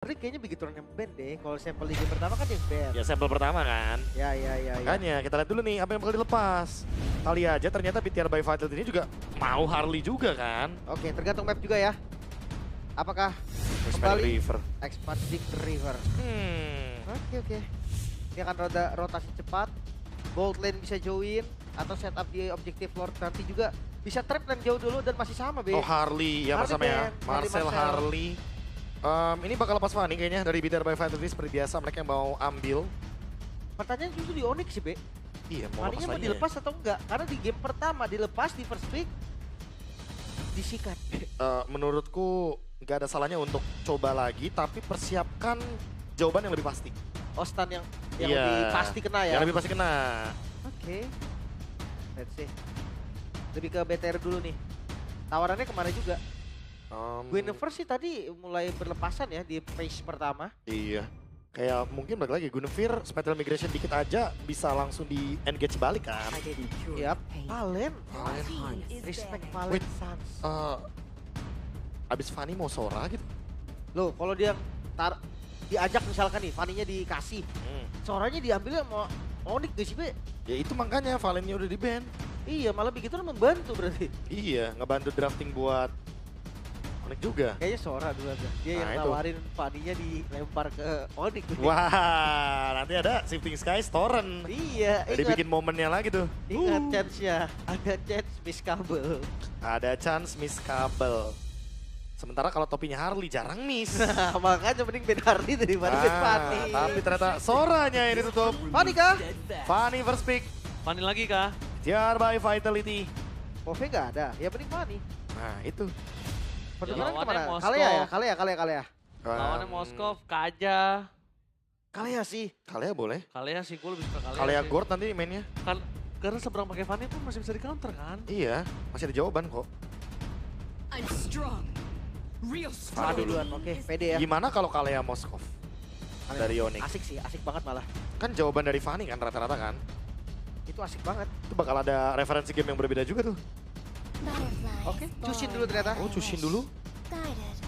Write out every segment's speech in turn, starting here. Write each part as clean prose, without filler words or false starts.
Tapi kayaknya begitu yang band deh. Kalau sampel di game pertama kan yang band. Ya sampel pertama kan. Ya. Makanya kita lihat dulu nih apa yang bakal dilepas. Kali aja ternyata BTR by Vitality ini juga mau Harley juga kan. Oke, tergantung map juga ya. Apakah Expanding kembali River. Expanding River? Oke. Ini akan rotasi cepat. Bold lane bisa join atau setup di objektif Lord nanti juga bisa trap dan jauh dulu dan masih sama be. Oh Harley ya Harley bersama ya. Ben, Marcel Harley. Ini bakal lepas Fanny kayaknya dari BTR by Vitality seperti biasa mereka yang mau ambil. Pertanyaan justru di Onyx sih be. Iya mau lepas Fanny-nya mau lagi. dilepas atau enggak? Karena di game pertama dilepas di first pick disikat. Menurutku nggak ada salahnya untuk coba lagi tapi persiapkan jawaban yang lebih pasti. Ostan yang Iya, lebih pasti kena ya. Yang lebih pasti kena. Oke. Let's see. Lebih ke BTR dulu nih. Tawarannya kemana juga? Guinevere sih tadi mulai berlepasan ya di phase pertama. Iya. Kayak mungkin balik lagi Guinevere spatial migration dikit aja bisa langsung di engage balik kan. Yap. Valen. Respect Valen Wait. Sans. Abis Fanny mau Sora gitu. Loh, kalau dia diajak misalkan nih, Fanny-nya dikasih. Soranya diambilnya mau Onyx gak sih, Be? Ya itu makanya Valennya udah di ban. Iya, malah begitu membantu berarti. Iya, ngebantu drafting buat Onyx juga. Kayaknya Sora dulu aja. Dia yang Itu. nawarin Fanny-nya dilempar ke Onyx. Be. Wah, nanti ada Shifting Skies Torrent. Iya, Jadi bikin momennya lagi tuh. ingat chance-nya. Ada chance miss kabel. Ada chance miss kabel. Sementara kalau topinya Harley jarang miss. Nah, makanya mending Ben Harley daripada Ben Fanny. Tapi ternyata Soranya yang ditutup. Fanny kah? Fanny first pick. Fanny lagi kah? JR by Vitality. Pove nggak ada, ya mending Fanny. Nah itu. Pertukaran lawannya kemana? Moskov. Kalea. Lawannya Moskov, Kaja. Kalea sih. Kalea boleh. Kalea sih, gue lebih suka Kalea Kalea sih. Gord nanti mainnya. Karena seberang pakai Fanny pun masih bisa di counter kan? Iya, masih ada jawaban kok. I'm strong. Real strong. Fanny duluan, oke, pede ya. Gimana kalau Kalea Moskov dari Onyx? Asik sih, asik banget malah. Kan jawaban dari Fanny kan rata-rata kan. Itu asik banget. Itu bakal ada referensi game yang berbeda juga tuh. Oke, Cushin dulu ternyata. Oh, Cushin dulu.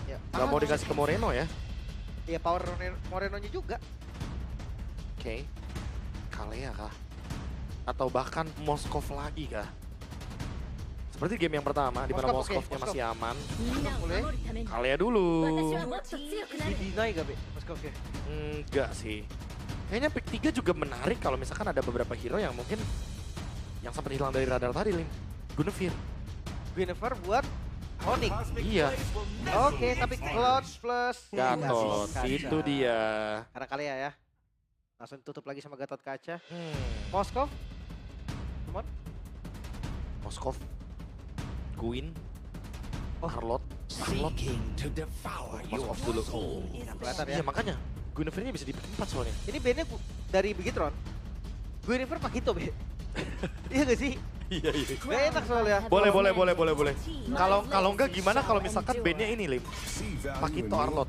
Ya. Gak mau dikasih ke Moreno ya. Iya, power Moreno-nya juga. Oke. Kalea kah? Atau bahkan Moskov lagi kah? Seperti game yang pertama, di mana Moskov, oke, Moskovnya Moskov. masih aman. Boleh. Kalea dulu. Di-deny gak, Be? Moskov ya? Enggak sih. Kayaknya pick 3 juga menarik kalau misalkan ada beberapa hero yang mungkin yang sempat hilang dari radar tadi, Lim. Guinevere. Guinevere buat Onyx. Iya, Oke, tapi Cloud plus Gatot. Kaca. Itu dia. Karena Kalea ya. Langsung tutup lagi sama Gatot Kaca. Hmm. Moskov. Come on. Moskov. Guin. Oh. Charlotte. Moskov dulu. Kelihatan ya. Iya, makanya. Guinevere-nya bisa di pick 4 soalnya. Ini bandnya dari Begitron. Guinevere Pakito, Be. Iya gak sih? Iya. Gak enak soalnya. Boleh. Kalau enggak gimana kalau misalkan bandnya ini, Lim? Pakito Arlot.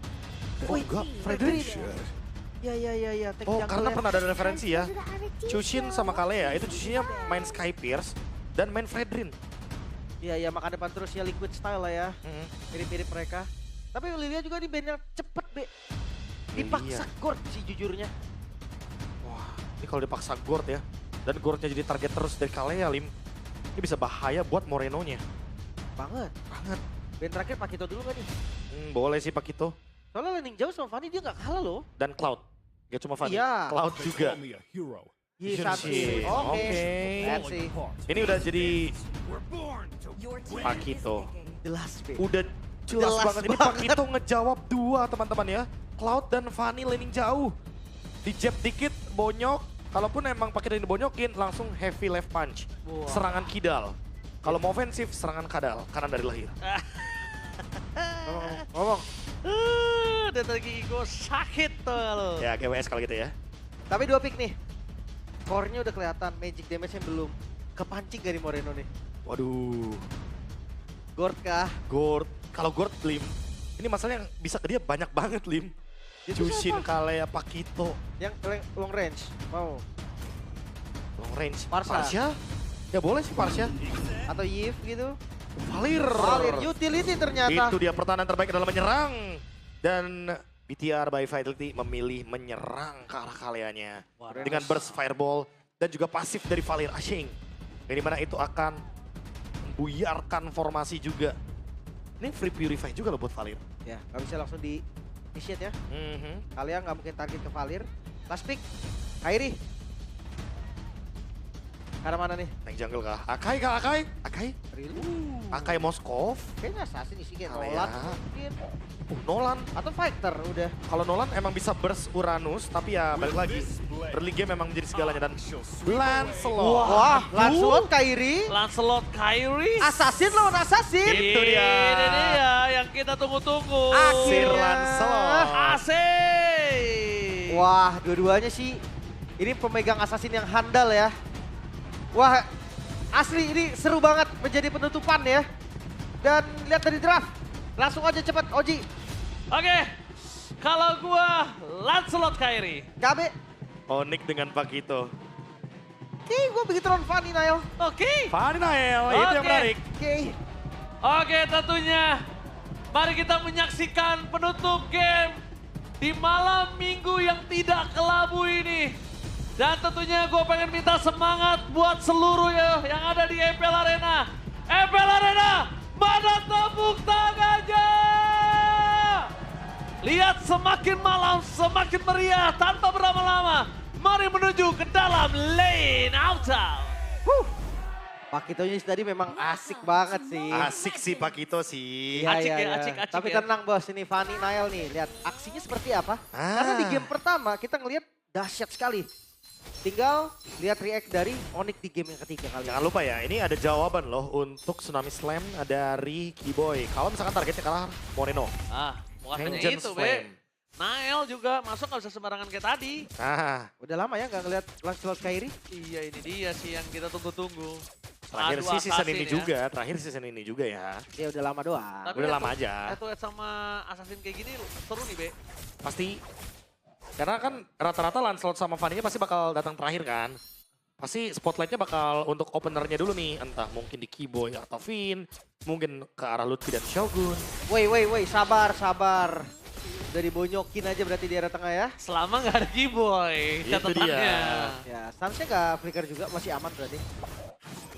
Oh enggak, Fredrin. Iya. Tank Oh, jungle karena ya. pernah ada referensi ya. Cushin sama Kalea itu Cushinnya main Sky Pierce dan main Fredrin. Iya, makan depan terus ya Liquid Style lah ya. Mirip-mirip mereka. Tapi Lilia juga di bandnya cepet, Be. Dipaksa Gord sih jujurnya. Wah, ini kalau dipaksa Gord ya. Dan Gordnya jadi target terus dari Kalea, Lim. Ini bisa bahaya buat Moreno-nya. Banget. Band terakhir Pakito dulu gak nih? Boleh sih Pakito. Soalnya landing jauh sama Fanny dia gak kalah loh. Dan Cloud. Gak cuma Fanny. Iya. Cloud juga. Iya, Shit. Oke. Oke. Let's see. Ini udah jadi Pakito. Jelas, Be. Udah jelas banget. Ini Pakito ngejawab dua teman-teman ya. Cloud dan Fanny landing jauh. Di jab dikit, bonyok. Kalaupun emang Pakito ini bonyokin, langsung heavy left punch. Wah. Serangan kidal. Kalau mau ofensif, serangan kadal. Kanan dari lahir. Ngomong. Dan lagi gue sakit tuh lo. Ya GWS kalau gitu ya. Tapi 2 pick nih. Core-nya udah kelihatan, magic damage-nya belum. Kepancing dari Moreno nih. Waduh. Gord kah? Gord. Kalau Gord, Lim. Ini masalahnya yang bisa ke dia banyak banget, Lim. Itu Cushin, siapa? Kalea, Pakito. Yang long range. Mau. Long range. Parsha. Ya boleh sih Parsha. Atau Yif gitu. Valir. Valir utility ternyata. Itu dia pertahanan terbaik dalam menyerang. Dan BTR by Vitality memilih menyerang ke arah kaliannya. Wah, Dengan burst fireball dan juga pasif dari Valir Ashing. Yang dimana itu akan membuyarkan formasi juga. Ini free purify juga loh buat Valir. Ya, nggak bisa langsung di initiate ya. Kalian nggak mungkin target ke Valir. Last pick, Kairi. Karena mana nih? Naik jungle kah? Akai kah? Akai? Akai? Really? Akai Moskov? Kayaknya assassin isi kayak Kali Nolan ya. mungkin. Nolan. Atau fighter udah. Kalau Nolan emang bisa burst Uranus, tapi ya balik lagi. Early game memang menjadi segalanya dan Lancelot. Wah, Lancelot, Kairi. Lancelot Kyrie. Assassin lawan assassin. Itu dia. Ini dia yang kita tunggu-tunggu. Sir Akhirnya. Lancelot. Asik. Wah, dua-duanya sih. Ini pemegang assassin yang handal ya. Wah, asli ini seru banget menjadi penutupan ya. Dan lihat dari draft. Langsung aja cepat, Oji. Oke. Kalau gua Lancelot Kyrie. KB. Onyx dengan Pakito. Oke, gue begitu Ron Fanny, Nail. Oke. Fanny Nael, itu yang Oke. menarik. Oke. Oke, tentunya mari kita menyaksikan penutup game di malam minggu yang tidak kelabu ini. Dan tentunya gue pengen minta semangat buat seluruh ya yang ada di EPL Arena. EPL Arena, mana tepuk tangannya? Lihat semakin malam, semakin meriah tanpa berlama-lama. Mari menuju ke dalam lane outside. Pakitonya tadi memang asik banget sih. Asik sih Pakito sih. Iya, Acik iya, ya, iya. acik, acik Tapi ya. tenang bos, ini Fanny Nail nih. Lihat aksinya seperti apa. Karena di game pertama kita ngelihat dahsyat sekali. Tinggal lihat react dari Onyx di game yang ketiga kali. Jangan lupa ya, ini ada jawaban loh untuk Tsunami Slam dari Keyboy. Kalau misalkan targetnya kalah Moreno. Ah, bukan hanya Vengeance itu, Flame. Be. Nael juga masuk nggak bisa sembarangan kayak tadi. Nah, Udah lama ya nggak ngeliat Lancelot Kairi. Iya, ini dia sih yang kita tunggu-tunggu. terakhir Adu sih season assassin ini ya. juga, terakhir season ini juga ya. Ya udah lama doang. Tapi Udah head lama to- aja. Head to head sama assassin kayak gini seru nih, Be. Pasti, karena kan rata-rata Lancelot sama Fanny-nya pasti bakal datang terakhir kan. Pasti spotlightnya bakal untuk openernya dulu nih, entah mungkin di Keyboy atau Vin, mungkin ke arah Lutfi dan Shogun. Woi, sabar, sabar. Udah dibonyokin aja berarti di area tengah ya. Selama nggak ada Keyboy, Itu catatannya. dia. Ya, seharusnya nggak flicker juga, masih aman berarti.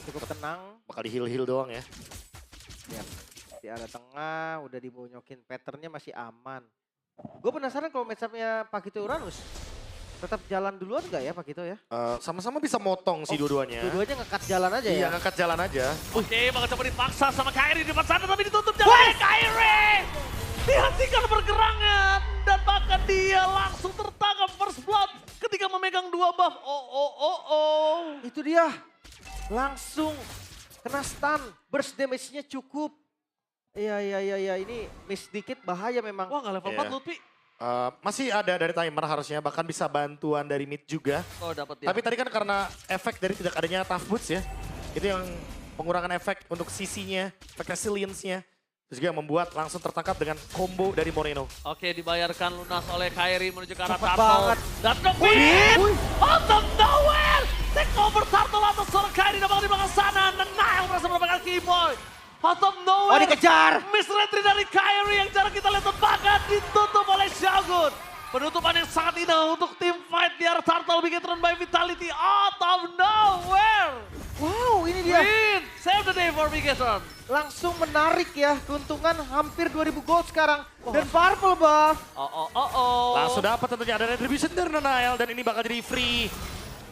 Cukup tenang. Bakal di heal-heal doang ya. Ya, di area tengah udah dibonyokin, patternnya masih aman. Gue penasaran kalau match-up-nya Pakito Uranus. Tetap jalan duluan nggak ya Pakito ya? Sama-sama bisa motong sih dua-duanya. Dua-duanya nge-cut jalan aja Iya, ya? ngangkat jalan aja. Oke, bakal coba dipaksa sama Kyrie di depan sana tapi ditutup jalan Kyrie. Dihentikan pergerangan dan bahkan dia langsung tertangkap first blood ketika memegang dua buff. Oh. Itu dia. Langsung kena stun, burst damage-nya cukup. Iya, ini miss dikit bahaya memang. Wah, nggak level Iya. 4 Lutfi. Masih ada dari timer harusnya, bahkan bisa bantuan dari mid juga. Oh, dapat dia. Tapi tadi kan karena efek dari tidak adanya tough boots ya. Itu yang pengurangan efek untuk CC-nya, efek resilience-nya. Terus juga membuat langsung tertangkap dengan combo dari Moreno. Oke, dibayarkan lunas oleh Kyrie menuju ke arah Cepet Turtle. banget. Dan Win! Out of nowhere! Take over Turtle atas seorang Kyrie dapat di belakang sana. Nile berhasil mendapatkan Keyboy. Out of Oh, nowhere. dikejar! Miss retry dari Kyrie yang cara kita lihat tebakan ditutup oleh Shogun. Penutupan yang sangat indah untuk tim fight di arah Turtle Bigetron by Vitality out of nowhere. Wow, ini dia. Win! Save the day for Bigetron. Langsung menarik ya, keuntungan hampir 2000 gold sekarang. Dan purple buff. Oh. Langsung dapat tentunya ada retribution dari Nile dan ini bakal jadi free.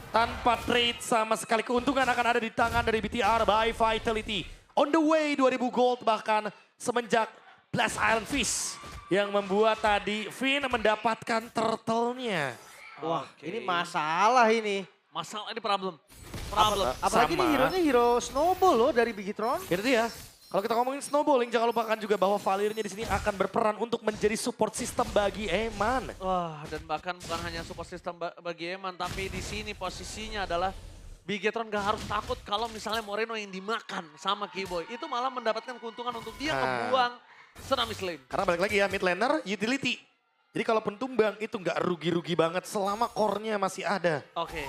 Tanpa trade sama sekali, keuntungan akan ada di tangan dari BTR by Vitality. On the way 2000 gold bahkan semenjak Blast Iron Fist. Yang membuat tadi Vin mendapatkan turtle-nya. Wah, Oke. ini masalah ini. Masalah ini problem. Apalagi Sama. ini hero-nya hero Snowball loh dari Bigetron. Itu dia. Kalau kita ngomongin snowballing, jangan lupakan juga bahwa Valirnya di sini akan berperan untuk menjadi support system bagi Eman. Wah, dan bahkan bukan hanya support system bagi Eman, tapi di sini posisinya adalah Bigetron gak harus takut kalau misalnya Moreno yang dimakan sama Keyboy. Itu malah mendapatkan keuntungan untuk dia ngebuang Tsunami Slam. Karena balik lagi ya, mid laner utility. Jadi kalaupun tumbang itu nggak rugi-rugi banget selama core-nya masih ada. Oke,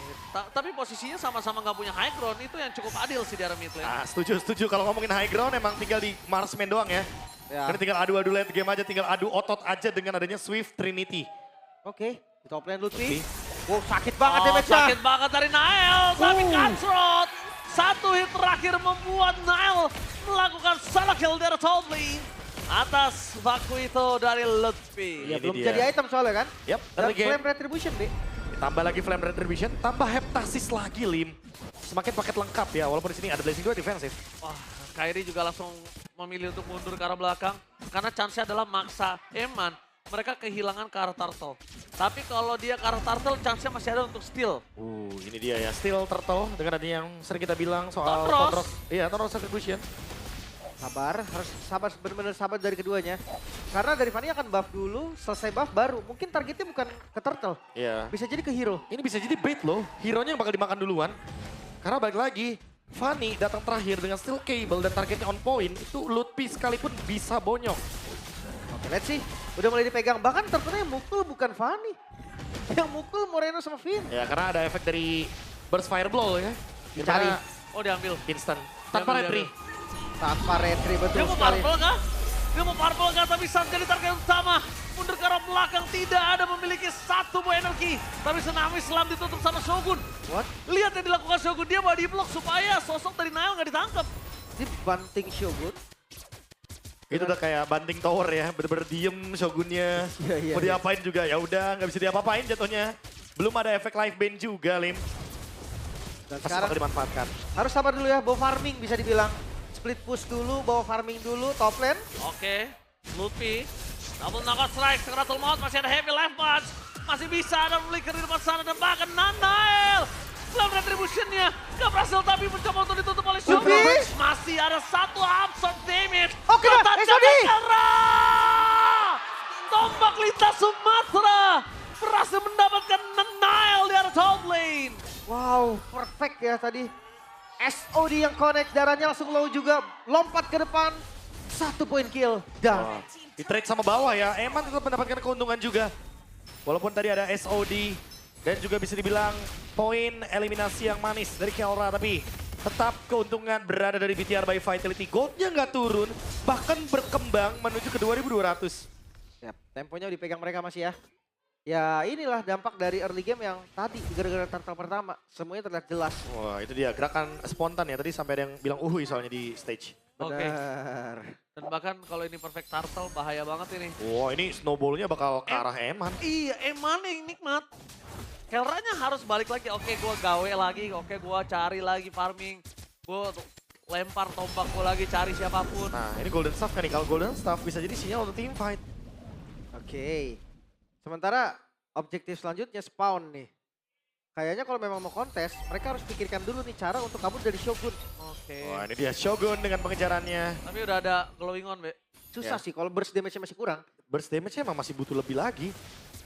tapi posisinya sama-sama gak punya high ground, itu yang cukup adil sih di arah mid lane. Nah, setuju. Kalau ngomongin high ground emang tinggal di marksman doang ya. Ya. Ini tinggal adu-adu late game aja, tinggal adu otot aja dengan adanya Swift Trinity. Oke, di top lane Lutfi. Oke. Wow, sakit banget Oh, damage-nya. sakit banget dari Nael, tapi Cutthroat. Satu hit terakhir membuat Nael melakukan salah kill dari top lane. Atas baku itu dari Lutfi. Ya, Ini belum dia. jadi item soalnya kan. Yap, Dan early game. Flame Retribution, Bi. Tambah lagi Flame Retribution, tambah Heptasis lagi Lim. Semakin paket lengkap ya, walaupun di sini ada Blazing 2 defensif. Wah, Kairi juga langsung memilih untuk mundur ke arah belakang. Karena chance-nya adalah maksa Eman. Mereka kehilangan ke arah Turtle. Tapi kalau dia ke arah Turtle, chance-nya masih ada untuk steal. Ini dia ya, Steel Turtle dengan adanya yang sering kita bilang soal Tonros. Iya, Tonros Retribution. Sabar, harus sabar, benar-benar sabar dari keduanya. Karena dari Fanny akan buff dulu, selesai buff baru. Mungkin targetnya bukan ke Turtle, Iya. bisa jadi ke hero. Ini bisa jadi bait loh, hero-nya yang bakal dimakan duluan. Karena balik lagi, Fanny datang terakhir dengan Steel Cable dan targetnya on point, itu Lutfi sekalipun bisa bonyok. Oke, let's see. Udah mulai dipegang, bahkan Turtle yang mukul bukan Fanny. Yang mukul Moreno sama Finn. Ya karena ada efek dari Burst Fire Blow ya. Dicari. Dimana Oh, diambil. instant, tanpa Diambil, retri. Tanpa retri, betul Dia mau sekali. purple kah? Dia mau purple kah? Tapi saat jadi target utama. Mundur ke arah belakang, tidak ada memiliki satu buah energi. Tapi Tsunami Slam ditutup sama Shogun. What? Lihat yang dilakukan Shogun, dia body block supaya sosok dari Nail nggak ditangkap. Ini banting Shogun. Itu udah kayak banting tower ya, bener-bener diem Shogunnya. Iya, iya, Mau iya. diapain juga, ya udah nggak bisa diapa-apain jatuhnya. Belum ada efek life band juga, Lim. Dan Pasti sekarang bakal dimanfaatkan. harus sabar dulu ya, bawa farming bisa dibilang. Split push dulu, bawa farming dulu, top lane. Oke, Lutfi. Double knockout strike, Secretal Mouth masih ada heavy life punch. Masih bisa ada flicker di depan sana dan bahkan Nanael. Flame Retribution-nya gak berhasil tapi mencoba untuk ditutup oleh Shogun. Lutfi. Masih ada satu absorb damage. Oke, Kata SOD. Cakra! Tombak lintas Sumatera berhasil mendapatkan Nanael di arah top lane. Wow, perfect ya tadi. SOD yang connect, darahnya langsung low juga. Lompat ke depan, 1 poin kill. Dan Di trade sama bawah ya, Eman tetap mendapatkan keuntungan juga. Walaupun tadi ada SOD dan juga bisa dibilang poin eliminasi yang manis dari Kelra, tapi tetap keuntungan berada dari BTR by Vitality. Goldnya nggak turun, bahkan berkembang menuju ke 2200. Siap, temponya dipegang mereka masih ya. Ya inilah dampak dari early game yang tadi gara-gara turtle pertama. Semuanya terlihat jelas. Wah itu dia, gerakan spontan ya. Tadi sampai ada yang bilang uhui soalnya di stage. Oke. Benar. Dan bahkan kalau ini perfect turtle bahaya banget ini. Wah ini snowballnya bakal ke arah Eman. Iya, Eman yang nikmat. Kelranya harus balik lagi. Oke, gua gawe lagi. Oke, gua cari lagi farming. Gua lempar tombak gua lagi cari siapapun. Nah ini Golden Staff kan nih, kalau Golden Staff bisa jadi sinyal untuk team fight. Oke. Sementara objektif selanjutnya spawn nih. Kayaknya kalau memang mau kontes, mereka harus pikirkan dulu nih cara untuk kabur dari Shogun. Oke. Wah ini dia Shogun dengan pengejarannya. Tapi udah ada glowing on, Be. Susah Ya. sih kalau burst damage-nya masih kurang. Burst damage-nya emang masih butuh lebih lagi.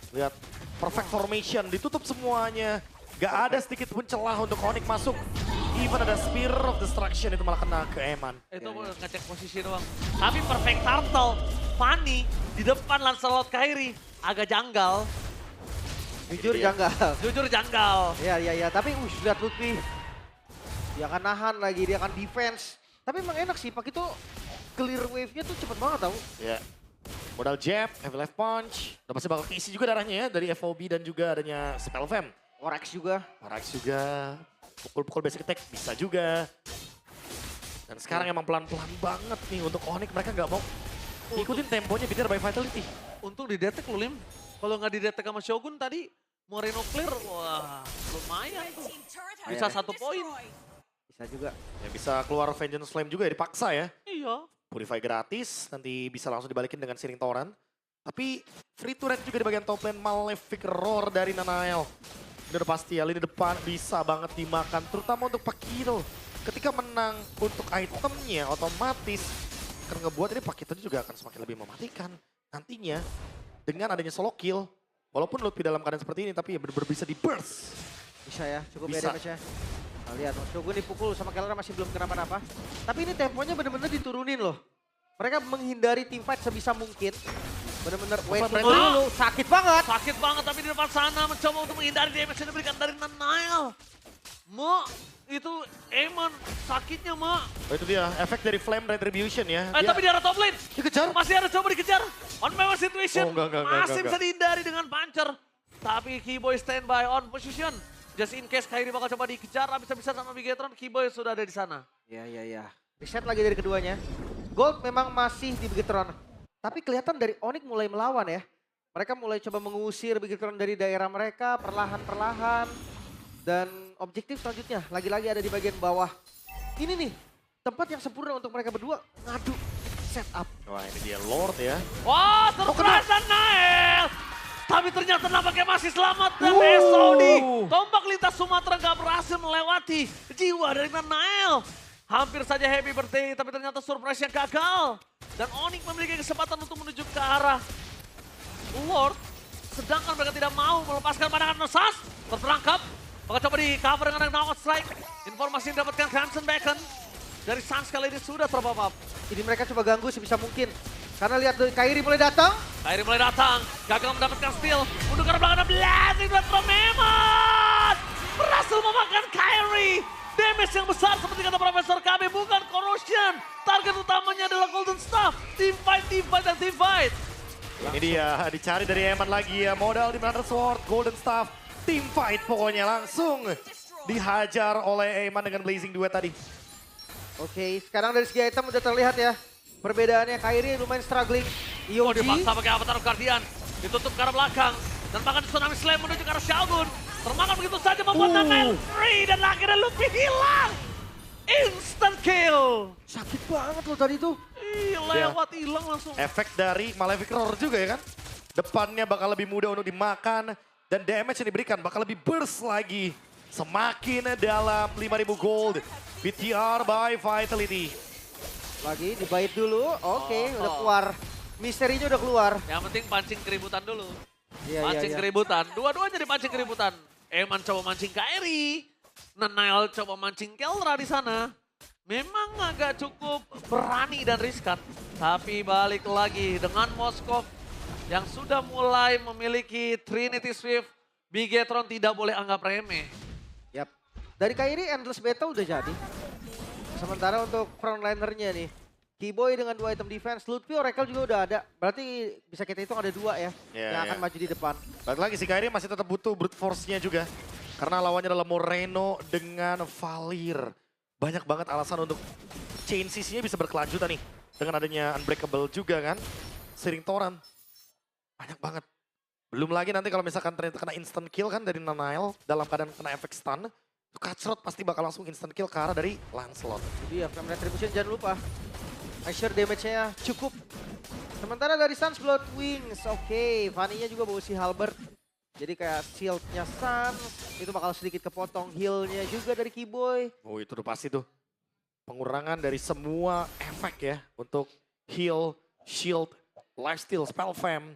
Lihat, perfect formation, ditutup semuanya. Gak ada sedikit pun celah untuk Onyx masuk. Even ada Spear of Destruction itu malah kena ke Eman. Itu gua ngecek posisi doang. Tapi perfect turtle, Fanny di depan Lancelot Kairi agak janggal. Jujur Iya. janggal. Jujur janggal. Iya. Tapi lihat Lutfi. Dia akan nahan lagi, dia akan defense. Tapi emang enak sih, Pak itu clear wave-nya tuh cepet banget tau. Ya. Modal jab, heavy left punch. Udah pasti bakal keisi juga darahnya ya dari FOB dan juga adanya Spell Fam. Orex juga. Parax juga, pukul-pukul basic attack bisa juga. Dan sekarang emang pelan-pelan banget nih untuk Onyx, mereka nggak mau ikutin temponya BTR by Vitality. Untung didetek lu, Lim. Kalau nggak didetek sama Shogun tadi, Moreno clear, wah lumayan tuh. Bisa 1 poin. Bisa juga. Ya bisa keluar Vengeance Flame juga ya, dipaksa ya. Iya. Purify gratis, nanti bisa langsung dibalikin dengan Searing Torrent. Tapi free to red juga di bagian top lane, Malefic Roar dari Nanael. Ini udah pasti ya, lini depan bisa banget dimakan, terutama untuk Pakito. Ketika menang untuk itemnya, otomatis akan ngebuat ini Pakito juga akan semakin lebih mematikan. Nantinya, dengan adanya solo kill, walaupun Lutfi dalam keadaan seperti ini, tapi ya bener-bener bisa di burst. Bisa ya, cukup ya Bisa. damage-nya. Nah, lihat, Shogun dipukul sama Kelra masih belum kenapa-napa. Tapi ini temponya bener-bener diturunin loh. Mereka menghindari team fight sebisa mungkin. Bener-bener wait Bukan dulu, sakit banget. Sakit banget tapi di depan sana mencoba untuk menghindari damage yang diberikan dari Nanael. Itu Eman sakitnya, Oh, itu dia efek dari Flame Retribution ya. Tapi di arah top lane. dikejar. Masih ada coba dikejar. On memang situation. Oh, enggak, Masih enggak. bisa dihindari dengan puncher. Tapi Keyboy standby on position. Just in case Kairi bakal coba dikejar. Habis-habisan sama Bigetron, Keyboy sudah ada di sana. Ya. Reset lagi dari keduanya. Gold memang masih di Bigetron. Tapi kelihatan dari Onyx mulai melawan ya. Mereka mulai coba mengusir Bigetron dari daerah mereka perlahan-perlahan. Dan objektif selanjutnya lagi-lagi ada di bagian bawah. Ini nih tempat yang sempurna untuk mereka berdua ngadu setup. Wah, ini dia Lord ya. Wah, surprise Nael. Tapi ternyata nampaknya masih selamat dan SOD. Tombak lintas Sumatera gak berhasil melewati jiwa dari Nael. Hampir saja happy birthday, tapi ternyata surprise yang gagal. Dan Onyx memiliki kesempatan untuk menuju ke arah Lord. Sedangkan mereka tidak mau melepaskan pandangan Nesas. Terperangkap. Maka coba di cover dengan knockout strike. Informasi yang didapatkan Crimson Beacon dari Suns kali ini sudah terpop up. Ini mereka coba ganggu sebisa mungkin. Karena lihat dari Kairi mulai datang. Kairi mulai datang, gagal mendapatkan steal. Mundur ke belakang, blazing buat Memon. Berhasil memakan Kairi. Damage yang besar seperti kata Profesor KB, bukan corrosion. Target utamanya adalah Golden Staff. Team fight. Ini dia dicari dari Eman lagi ya. Modal di Mother Sword, Golden Staff. Team fight pokoknya langsung dihajar oleh Eman dengan Blazing Duet tadi. Oke, sekarang dari segi item udah terlihat ya. Perbedaannya Kairi lumayan struggling. Oh, Yogi. dipaksa pakai Avatar of Guardian. Ditutup ke arah belakang. Dan bahkan Tsunami Slam menuju ke arah Shogun. Termakan begitu saja membuat Nael free. Dan akhirnya Luffy hilang. Instant kill. Sakit banget loh tadi tuh. Lewat hilang langsung. Efek dari Malefic Roar juga ya kan. Depannya bakal lebih mudah untuk dimakan. Dan damage yang diberikan bakal lebih burst lagi. Semakin dalam 5.000 gold. BTR by Vitality. Lagi dibait dulu. Oke, udah keluar. Misterinya udah keluar. Yang penting pancing keributan dulu. Iya. Mancing keributan. Dua-duanya dipancing keributan. Eman coba mancing Kairi. Nael coba mancing Keldra di sana. Memang agak cukup berani dan riskan. Tapi balik lagi dengan Moskov yang sudah mulai memiliki Trinity Swift. Bigetron tidak boleh anggap remeh. Yap. Dari Kairi Endless Battle udah jadi. Sementara untuk frontlinernya nih. Keyboy dengan 2 item defense. Lutfi Oracle juga udah ada. Berarti bisa kita hitung ada 2 ya. Yang akan maju di depan. Balik lagi si Kairi masih tetap butuh brute force-nya juga. Karena lawannya adalah Moreno dengan Valir. Banyak banget alasan untuk chain CC-nya bisa berkelanjutan nih. Dengan adanya Unbreakable juga kan. Searing Torrent. Banyak banget. Belum lagi nanti kalau misalkan ternyata kena instant kill kan dari Nael. Dalam keadaan kena efek stun. Cutthroat pasti bakal langsung instant kill ke arah dari Lancelot. Jadi ya, Flame Retribution jangan lupa. Make sure damage-nya cukup. Sementara dari Suns Blood Wings. Oke, Fanny-nya juga bawa si Halberd. Jadi kayak shield-nya Suns. Itu bakal sedikit kepotong. Heal-nya juga dari Keyboy. Oh itu udah pasti tuh. Pengurangan dari semua efek ya. Untuk heal, shield, lifesteal, spell fam.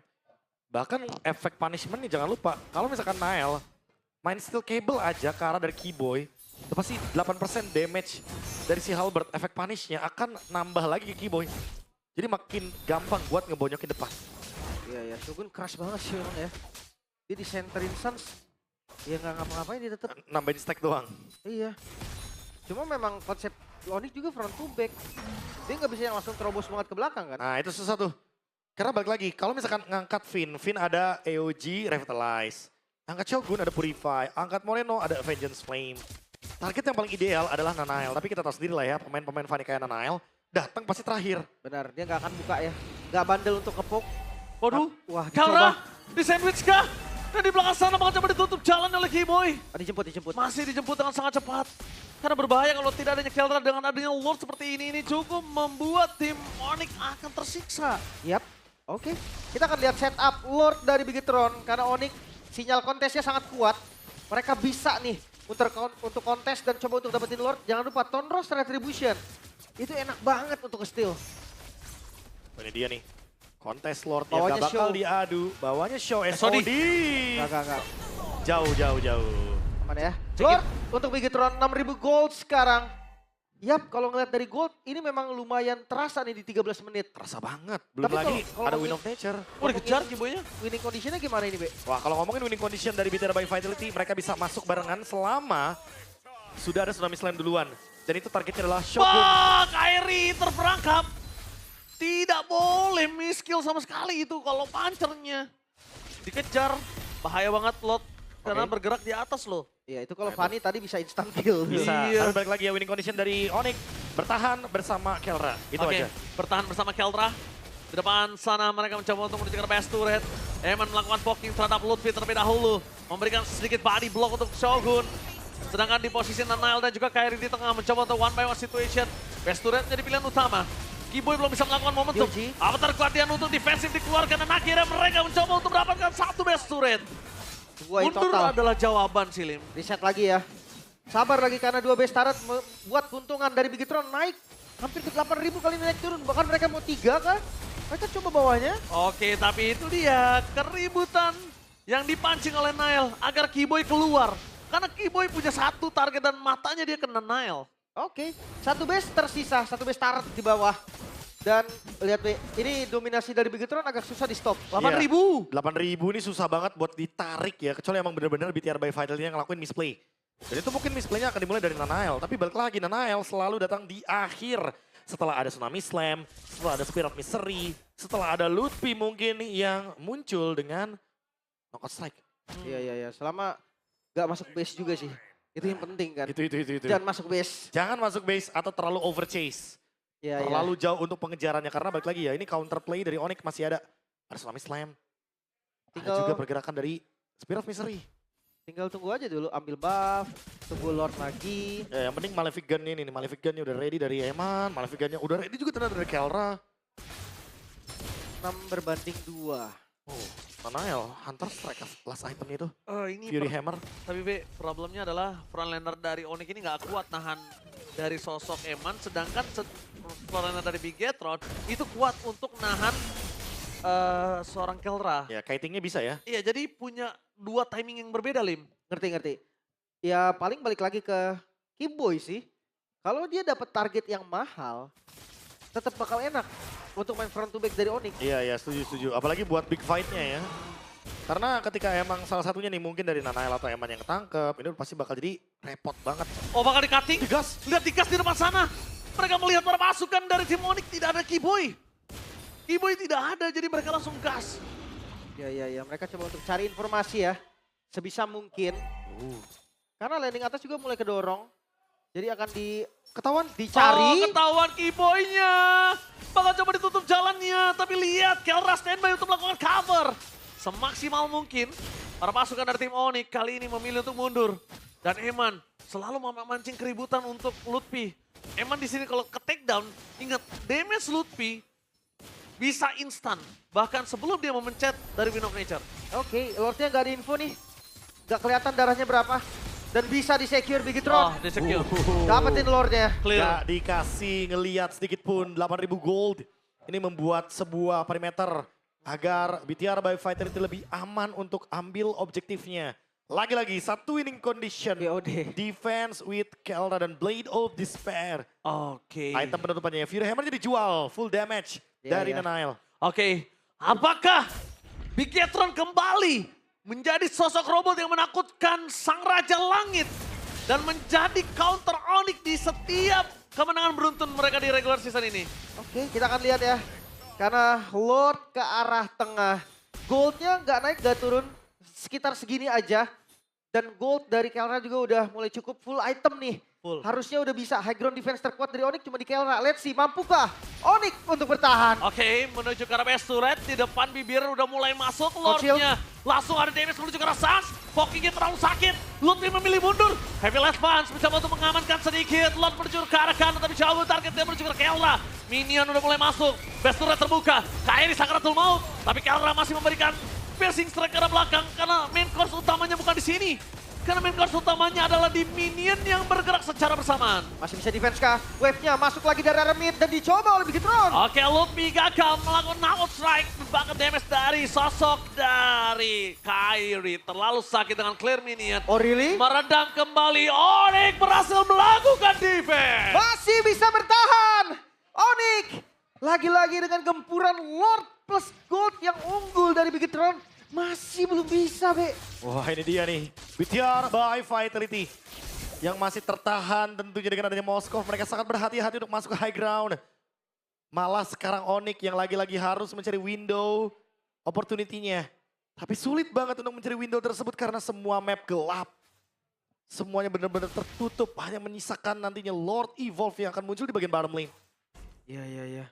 Bahkan efek punishment nih jangan lupa. Kalau misalkan Nael main steel cable aja ke arah dari Keyboy. Itu pasti 8% damage dari si Halberd. Efek punishnya akan nambah lagi ke Keyboy. Jadi makin gampang buat ngebonyokin depan. Iya, Shogun crush banget sih emang ya. Dia di centerin Suns. Ya nggak ngapa-ngapain dia tetep. Nambahin stack doang. Iya. Cuma memang konsep Onyx juga front to back. Dia nggak bisa yang langsung terobos banget ke belakang kan. Nah itu susah tuh. Karena balik lagi, kalau misalkan ngangkat Finn ada AOG Revitalize. Angkat Shogun ada Purify, angkat Moreno ada Vengeance Flame. Target yang paling ideal adalah Nanael, tapi kita tahu sendiri lah ya, pemain-pemain Fanny kayak Nanael datang pasti terakhir. Benar, dia nggak akan buka ya. Nggak bandel untuk kepuk. Waduh, Wah, Keldra di sandwich kah? Dan di belakang sana bakal coba ditutup jalan oleh Keyboy. Dijemput. Masih dijemput dengan sangat cepat. Karena berbahaya kalau tidak adanya Keldra dengan adanya Lord seperti ini cukup membuat tim Onyx akan tersiksa. Yap, oke. Kita akan lihat setup Lord dari Bigetron. Karena Onyx sinyal kontesnya sangat kuat. Mereka bisa nih untuk kontes dan coba untuk dapetin Lord. Jangan lupa Tonros Retribution. Itu enak banget untuk steal. Ini dia nih. Kontes Lord yang Bawanya gak bakal show. diadu. Bawanya show SOD. SOD. Enggak. Jauh. Aman ya. Lord untuk Bigetron 6.000 gold sekarang. Yap, kalau ngeliat dari gold, ini memang lumayan terasa nih di 13 menit. Terasa banget. Belum Tapi lagi kalau ada ngomongin- Win of Nature. Oh dikejar Keyboy-nya. Winning conditionnya gimana ini, Be? Wah kalau ngomongin winning condition dari BTR by Vitality, mereka bisa masuk barengan selama sudah ada Tsunami Slam duluan. Dan itu targetnya adalah Shogun. Wah, Kairi terperangkap. Tidak boleh miskill sama sekali itu kalau pancernya. Dikejar, bahaya banget Lot. Karena Oke. bergerak di atas loh. Iya itu kalau Fanny tadi bisa instant kill. Bisa. Iya. Tapi balik lagi ya winning condition dari Onyx. Bertahan bersama Kelra. Itu Oke, aja. bertahan bersama Keldra. Di depan sana mereka mencoba untuk menuju ke best turret. Eman melakukan poking terhadap Lutfi terlebih dahulu. Memberikan sedikit body block untuk Shogun. Sedangkan di posisi Nanail dan juga Kairi di tengah mencoba untuk one by one situation. Best turret jadi pilihan utama. Kiboy belum bisa melakukan momentum. Yoji. Avatar Guardian untuk defensif dikeluarkan dan akhirnya mereka mencoba untuk mendapatkan satu best turret. Tunggu aja Mundur total. adalah jawaban Silim. Reset lagi ya. Sabar lagi karena 2 base turret buat keuntungan dari Bigetron naik. Hampir ke 8.000 kali naik turun. Bahkan mereka mau 3 kan? Mereka coba bawahnya. Oke, tapi itu dia keributan yang dipancing oleh Nail agar Kiboy keluar. Karena Kiboy punya satu target dan matanya dia kena Nail. Oke, 1 base tersisa, 1 base turret di bawah. Dan lihat Be, ini dominasi dari Bigetron agak susah di stop. 8.000. 8.000 ini susah banget buat ditarik ya. Kecuali emang bener-bener BTR by Vitality yang ngelakuin misplay. Dan itu mungkin misplaynya akan dimulai dari Nanael. Tapi balik lagi, Nanael selalu datang di akhir. Setelah ada Tsunami Slam, setelah ada Spirit of Misery, setelah ada Lutfi mungkin yang muncul dengan knockout strike. Iya. Selama gak masuk base juga sih. Itu yang penting kan. Itu. Jangan masuk base. Jangan masuk base atau terlalu over chase. Iya. Terlalu jauh untuk pengejarannya. Karena balik lagi ya, ini counter play dari Onyx masih ada. Ada Tsunami Slam. Ada Tinggal- juga pergerakan dari Spirit of Misery. Tinggal tunggu aja dulu, ambil buff, tunggu Lord lagi. Ya, yang penting Malefic Gun ini nih. Malefic Gun-nya udah ready dari Eman. Malefic Gun-nya udah ready juga ternyata dari Kelra. 6/2. Oh, Nanael, Hunter Strike last item itu. Ini Fury Hammer. Tapi Be, problemnya adalah frontlaner dari Onyx ini nggak kuat nahan dari sosok Eman. Sedangkan frontlaner dari Bigetron itu kuat untuk nahan seorang Keldra. Ya, kitingnya bisa ya. Iya, jadi punya dua timing yang berbeda, Lim. Ngerti. Ya paling balik lagi ke Kiboy sih. Kalau dia dapat target yang mahal, tetap bakal enak untuk main front to back dari Onyx. Iya, setuju. Apalagi buat big fight-nya ya. Karena ketika emang salah satunya nih mungkin dari Nanael atau Eman yang ketangkep, ini pasti bakal jadi repot banget. Oh, bakal di-cutting. Digas. Lihat digas di depan sana. Mereka melihat para pasukan dari tim Onyx tidak ada Kiboy. Kiboy tidak ada, jadi mereka langsung gas. Ya, mereka coba untuk cari informasi ya. Sebisa mungkin. Karena landing atas juga mulai kedorong. Jadi akan dicari. Oh, ketahuan Kiboy-nya. Bakal coba ditutup jalannya, tapi lihat Kelra standby untuk melakukan cover. Semaksimal mungkin, para pasukan dari tim Onyx kali ini memilih untuk mundur. Dan Eman selalu memancing keributan untuk Lutfi. Eman di sini kalau ke take down, ingat damage Lutfi bisa instan. Bahkan sebelum dia memencet dari Wind of Nature. Oke, Lordnya nggak ada info nih. Nggak kelihatan darahnya berapa. Dan bisa di-secure Bigetron. Oh, di-secure. Dapetin Lordnya. Clear. Gak dikasih ngeliat sedikit pun 8.000 gold. Ini membuat sebuah perimeter agar BTR by Vitality lebih aman untuk ambil objektifnya. Lagi-lagi satu winning condition. BOD. Defense with Kelra dan Blade of Despair. Oke. Item penutupannya Fury Hammer jadi dijual. Full damage Ya, dari ya. Nanael. Oke, apakah Bigetron kembali menjadi sosok robot yang menakutkan Sang Raja Langit dan menjadi counter Onyx di setiap kemenangan beruntun mereka di regular season ini? Oke, kita akan lihat ya. Karena Lord ke arah tengah. Goldnya nggak naik, nggak turun. Sekitar segini aja. Dan gold dari Kelra juga udah mulai cukup full item nih. Full. Harusnya udah bisa. High ground defense terkuat dari Onyx cuma di Kelra. Let's see, mampukah Onyx untuk bertahan? Oke, menuju ke arah best turret. Di depan bibir udah mulai masuk Kocil. Lordnya. Langsung ada damage menuju ke arah Sans. Pokingnya terlalu sakit. Lutfi memilih mundur. Heavy Left Punch mencoba untuk mengamankan sedikit. Lord menuju ke arah kanan tapi jauh target dia menuju ke Kelra. Minion udah mulai masuk. Best turret terbuka. Kairi Sakratul Maut. Tapi Kelra masih memberikan piercing strike ke arah belakang. Karena main course utamanya bukan di sini. Karena main course utamanya adalah di minion yang bergerak secara bersamaan. Masih bisa defense kah? Wave-nya masuk lagi dari arah mid dan dicoba oleh Bigetron. Oke, Lutfi gagal melakukan knockout strike. Bahkan damage dari sosok dari Kairi. Terlalu sakit dengan clear minion. Oh really? Meredam kembali. Onyx berhasil melakukan defense. Masih bisa bertahan. Onyx lagi-lagi dengan gempuran Lord plus Gold yang unggul dari Bigetron. Masih belum bisa, Be. Wah ini dia nih. BTR by Vitality. yang masih tertahan tentunya dengan adanya Moskov. Mereka sangat berhati-hati untuk masuk ke high ground. Malah sekarang Onyx yang lagi-lagi harus mencari window opportunity-nya. Tapi sulit banget untuk mencari window tersebut karena semua map gelap. Semuanya benar-benar tertutup, hanya menyisakan nantinya Lord Evolve yang akan muncul di bagian bottom lane. Iya.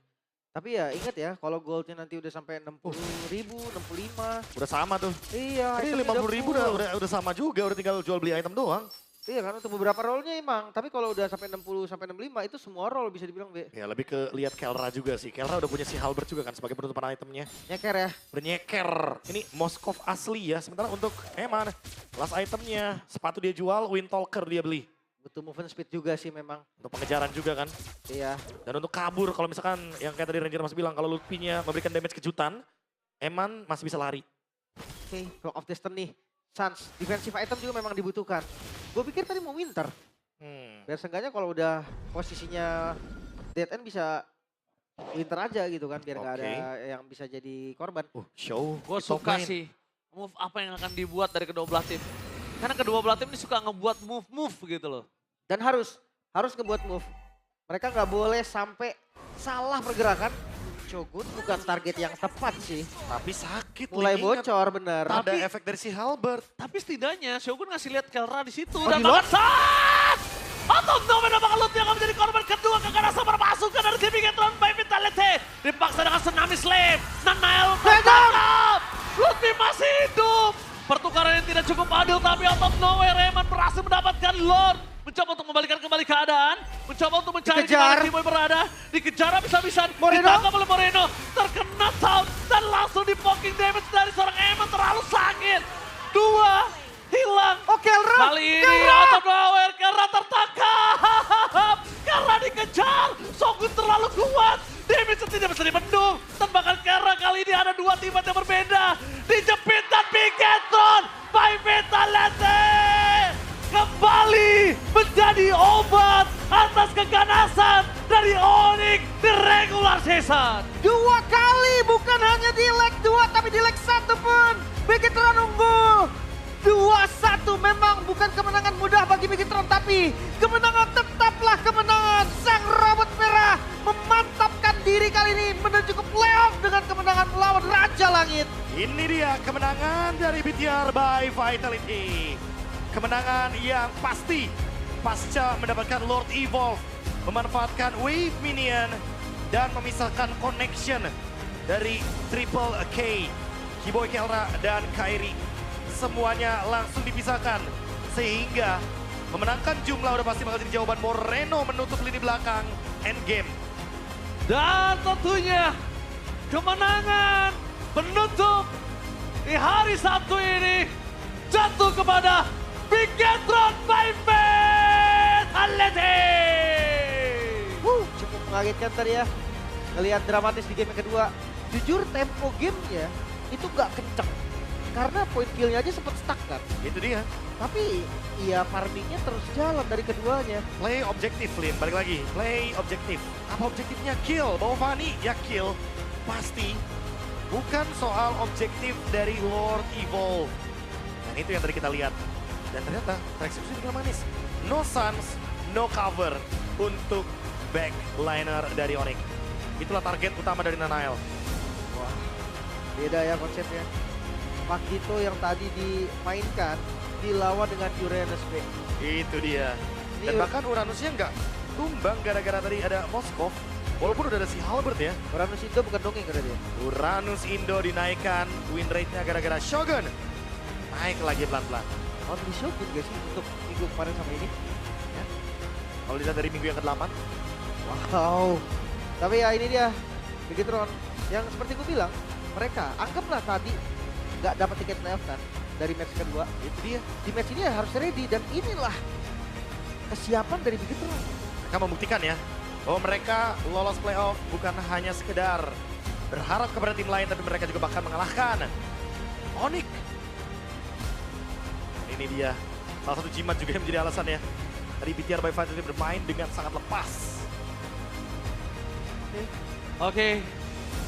Tapi ya ingat ya, kalau goldnya nanti udah sampai 60.000, 65. Udah sama tuh. Iya, Ini itemnya 50.000 udah sama juga, udah tinggal jual beli item doang. Iya kan, untuk beberapa role-nya emang. Tapi kalau udah sampai 60, sampai 65 itu semua role bisa dibilang, Be. Ya lebih ke lihat Kelra juga sih. Kelra udah punya si Halberd juga kan sebagai penutupan itemnya. Nyeker ya. Udah nyeker. Ini Moskov asli ya. Sementara untuk Eman, last itemnya sepatu dia jual, Windtalker dia beli. Butuh movement speed juga sih memang. Untuk pengejaran juga kan. Iya. Dan untuk kabur kalau misalkan yang kayak tadi Ranger Mas bilang, kalau Lutfi-nya memberikan damage kejutan, Eman masih bisa lari. Oke, Rock of Destiny. Sans, defensive item juga memang dibutuhkan. Gue pikir tadi mau Winter. Biar seenggaknya kalau udah posisinya dead end bisa Winter aja gitu kan. Biar nggak ada yang bisa jadi korban. Show. Gue di top suka lane. sih move apa yang akan dibuat dari kedua belah tim. Karena kedua belah tim ini suka ngebuat move-move gitu loh. Dan harus ngebuat move. Mereka nggak boleh sampai salah pergerakan. Shogun bukan target yang tepat sih. Tapi sakit. Mulai Link, ingat. bocor bener. Ada efek dari si Halberd. Tapi setidaknya Shogun ngasih lihat Kelra di situ. Oh, Dan di bahkan saat Atom Nomen apakah Lutfi akan menjadi korban kedua kekerasan berpasukan dari tim Bigetron by Vitality. Dipaksa dengan Tsunami Slave. Nanael tertangkap. Lutfi masih hidup. Pertukaran yang tidak cukup adil tapi out of nowhere Rayman berhasil mendapatkan Lord. Mencoba untuk membalikan kembali keadaan. Mencoba untuk mencari di mana Kimoy berada. Dikejar habis-habisan. Ditangkap oleh Moreno. Terkena sound. Dan langsung di poking damage dari seorang Eman. Terlalu sakit. Dua hilang. Oh, Kelra. Kali ini out of nowhere. Kelra tertangkap. Kelra dikejar. Shogun terlalu kuat. Damage tidak bisa dibendung. Dan bahkan Kelra kali ini ada dua tim yang berbeda. Dijepit dan Bigetron by Vitality. Kembali menjadi obat atas keganasan dari Onyx di regular season. 2 kali, bukan hanya di leg 2 tapi di leg 1 pun. Bigetron unggul. 2-1 memang bukan kemenangan mudah bagi Bigetron, tapi kemenangan tetaplah kemenangan. Sang Robot Merah memantapkan diri kali ini menuju ke playoff dengan kemenangan melawan Raja Langit. Ini dia kemenangan dari BTR by Vitality. Kemenangan yang pasti pasca mendapatkan Lord Evolve, memanfaatkan Wave Minion dan memisahkan connection dari Triple K, Keyboy Kelra dan Kairi. Semuanya langsung dipisahkan sehingga memenangkan jumlah udah pasti bakal jadi jawaban. Moreno menutup lini belakang endgame. Dan tentunya kemenangan penutup di hari Sabtu ini jatuh kepada Bigetron by Vitality. Cukup mengagetkan tadi ya. Ngelihat dramatis di game yang kedua. Jujur tempo gamenya itu gak kenceng. Karena point kill-nya aja sempat stuck kan. Itu dia. Tapi ya farmingnya terus jalan dari keduanya. Play objektif, Lim. Balik lagi. Play objektif. Apa objektifnya? Kill. Bawa Fanny, ya kill. Pasti. Bukan soal objektif dari Lord Evolve. Dan itu yang tadi kita lihat. Dan ternyata track execution juga manis. No Suns, no cover untuk backliner dari Onyx. Itulah target utama dari Nanael. Wah, beda ya konsepnya. Magito yang tadi dimainkan dilawan dengan Uranus B. Itu dia. Dan bahkan Uranusnya nggak tumbang gara-gara tadi ada Moskov. Walaupun udah ada si Halberd ya. Uranus Indo bukan dongeng kata dia. Uranus Indo dinaikkan win rate-nya gara-gara Shogun. Naik lagi pelan-pelan. Oh, beli Shogun gak sih untuk minggu kemarin sama ini? Ya. Kalau dilihat dari minggu yang ke-8. Wow. Tapi ya ini dia. Bigetron. Yang seperti gue bilang, mereka anggaplah tadi nggak dapat tiket playoff kan dari match kedua. Itu dia. Di match ini harus ready dan inilah kesiapan dari Bigetron. Mereka membuktikan ya bahwa mereka lolos playoff bukan hanya sekedar berharap kepada tim lain, tapi mereka juga bahkan mengalahkan Onyx. Ini dia salah satu jimat juga yang menjadi alasan ya. Tadi BTR by Vitality bermain dengan sangat lepas. Oke,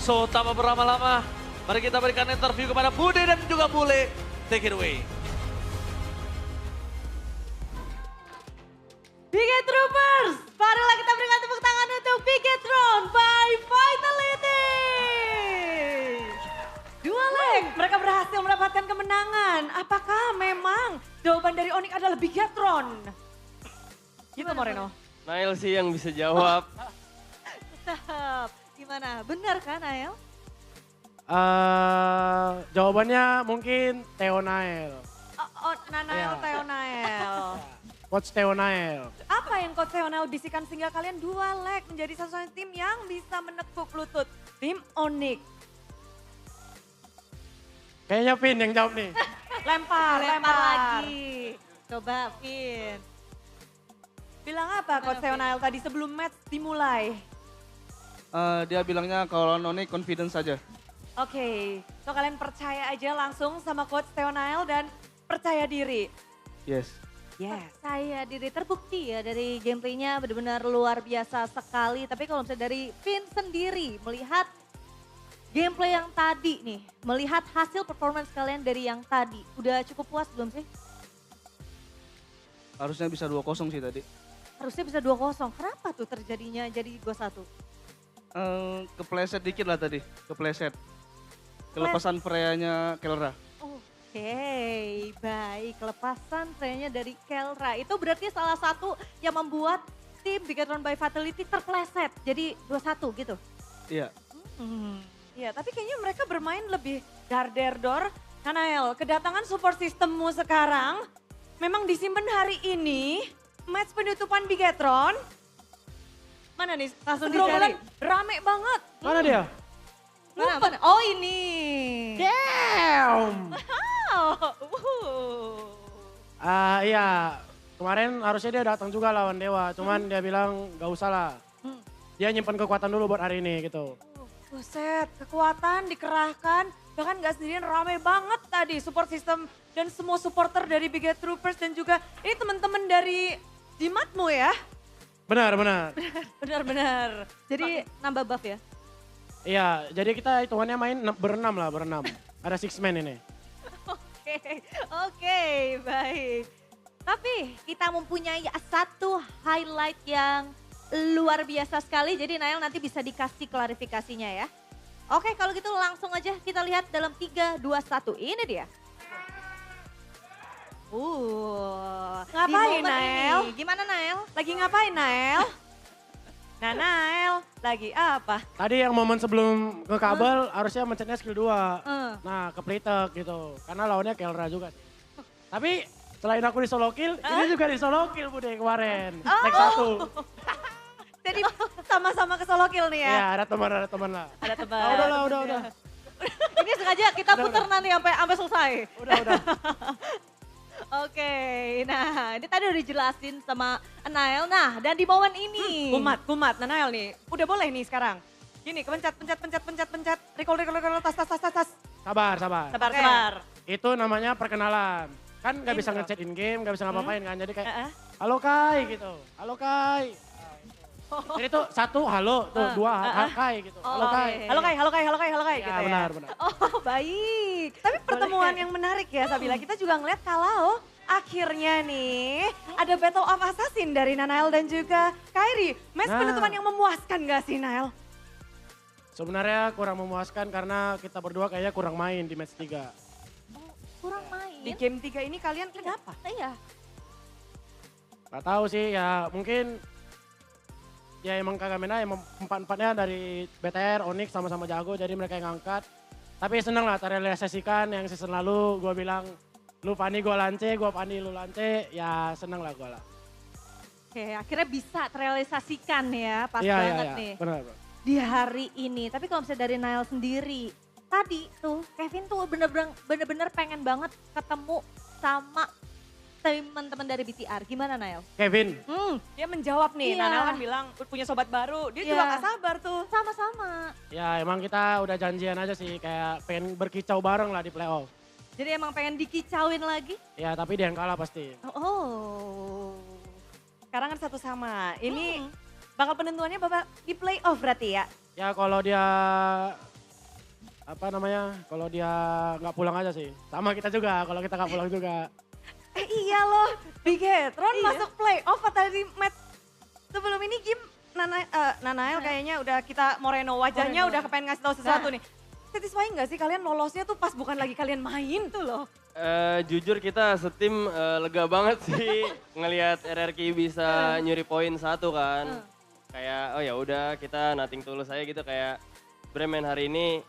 so tanpa berlama-lama, mari kita berikan interview kepada Bude dan juga Bule. Take it away. Biget Troopers, marilah kita berikan tepuk tangan untuk Bigetron by Vitality. Dua leg, mereka berhasil mendapatkan kemenangan. Apakah memang jawaban dari Onyx adalah Bigetron? Gitu Moreno. Nail sih yang bisa jawab. Tetap, gimana? Benar kan Nael? Jawabannya mungkin Theonael. Nanael, Iya. Theonael. Coach Theonael. Apa yang Coach Theonael bisikan sehingga kalian dua leg menjadi satu-satunya tim yang bisa menekuk lutut tim Onyx? Kayaknya Vin yang jawab nih. Lempar Lempar lagi. Coba Vin. Bilang apa Coach Theonael tadi sebelum match dimulai? Dia bilangnya kalau Noni confidence saja. Oke, so kalian percaya aja langsung sama Coach Theonael dan percaya diri. Yes. Yes. Saya diri terbukti ya dari gameplaynya benar-benar luar biasa sekali. Tapi kalau misalnya dari Vin sendiri melihat gameplay yang tadi nih, melihat hasil performance kalian dari yang tadi, udah cukup puas belum sih? Harusnya bisa 2-0 sih tadi. Harusnya bisa 2-0. Kenapa tuh terjadinya jadi 2-1? Kepleset dikit lah tadi, kepleset. Kelepasan Freya-nya Kelra. Oke, baik. Kelepasan trennya dari Kelra. Itu berarti salah satu yang membuat tim Bigetron by Vitality terpleset. Jadi 2-1 gitu. Iya. Iya, tapi kayaknya mereka bermain lebih dar-der-dor. Nanael, kedatangan support systemmu sekarang memang disimpan hari ini. Match penutupan Bigetron. Mana nih? Langsung Segerombolan dicari. rame banget. Mana dia? Mana? Oh ini. Damn! Iya, kemarin harusnya dia datang juga lawan Dewa. Cuman dia bilang gak usah lah. Dia nyimpan kekuatan dulu buat hari ini gitu. Buset, kekuatan dikerahkan. Bahkan gak sendirian rame banget tadi support system dan semua supporter dari Biget Troopers dan juga ini teman-teman dari Jimatmu ya. Benar, benar. Benar-benar. Jadi nambah buff ya? Iya, jadi kita hitungannya main berenam lah, berenam. Ada six man ini. Oke, baik. Tapi kita mempunyai satu highlight yang luar biasa sekali. Jadi Nael nanti bisa dikasih klarifikasinya ya. Oke, kalau gitu langsung aja kita lihat dalam 3, 2, 1. Ini dia. Ngapain, di momen Nael? ini. Gimana Nael? Lagi ngapain Nael? Nah Nael, lagi apa? Tadi yang momen sebelum ke kabel harusnya mencetnya skill 2. Eh. Nah, keplitek gitu. Karena lawannya Kelra juga sih. Tapi selain aku di solo kill, ini juga di solo kill Bude kemarin. Next 1. Jadi sama-sama ke solo kill nih ya? Iya, ada teman lah. Ada teman. Udah. Ini sengaja kita putar nanti sampai selesai. Udah. Oke, nah ini tadi udah dijelasin sama Nael. Nah dan di momen ini. Kumat, Nael nih. Udah boleh nih sekarang. Gini, pencet. Recall, tas. Sabar. Sabar. Itu namanya perkenalan. Kan gak bisa Intro. ngechat in game, gak bisa ngapa-ngapain kan. Jadi kayak, Heeh. halo Kai gitu. Halo Kai. Jadi tuh 1 halo, tuh 2 Kai gitu. Halo Kai. Halo Kai Ya, gitu ya. benar. Oh baik. Tapi pertemuan yang menarik ya Sabila, kita juga ngeliat kalau akhirnya nih ada Battle of Assassin dari Nanael dan juga Kairi. Match Nah. penutupan yang memuaskan gak sih Nael? Sebenarnya kurang memuaskan karena kita berdua kayaknya kurang main di match 3. Kurang main. Di game 3 ini kalian kenapa? Iya. Gak tahu sih ya mungkin ya emang Kagamena emang empat-empatnya dari BTR, Onyx sama-sama jago jadi mereka yang ngangkat. Tapi seneng lah terrealisasikan yang season lalu gue bilang lu Pani gue lance, gue Pani lu lance, ya seneng lah gue lah. Oke akhirnya bisa terrealisasikan ya. Pas Iya, banget iya, nih. benar. Di hari ini. Tapi kalau misalnya dari Nael sendiri. Tadi tuh Kevin tuh bener-bener pengen banget ketemu sama teman-teman dari BTR. Gimana Nael? Kevin, Dia menjawab nih, Iya. Nanael kan bilang punya sobat baru. Dia Iya. juga gak sabar tuh. Sama-sama. ya emang kita udah janjian aja sih kayak pengen berkicau bareng lah di playoff. Jadi emang pengen dikicauin lagi? Ya tapi dia yang kalah pasti. Oh. Sekarang kan 1 sama. Ini bakal penentuannya Bapak di playoff berarti ya? Ya kalau dia kalau dia nggak pulang aja sih. Sama kita juga kalau kita nggak pulang juga. iya loh, Bigetron masuk playoff tadi match sebelum ini game Nanael kayaknya udah kita Moreno wajahnya udah kepengen ngasih tahu sesuatu nih. Satisfying gak sih kalian lolosnya tuh pas bukan lagi kalian main tuh loh. Jujur kita setim lega banget sih ngelihat RRQ bisa nyuri poin 1 kan. Kayak oh ya udah kita nothing tulus aja gitu kayak Bremen hari ini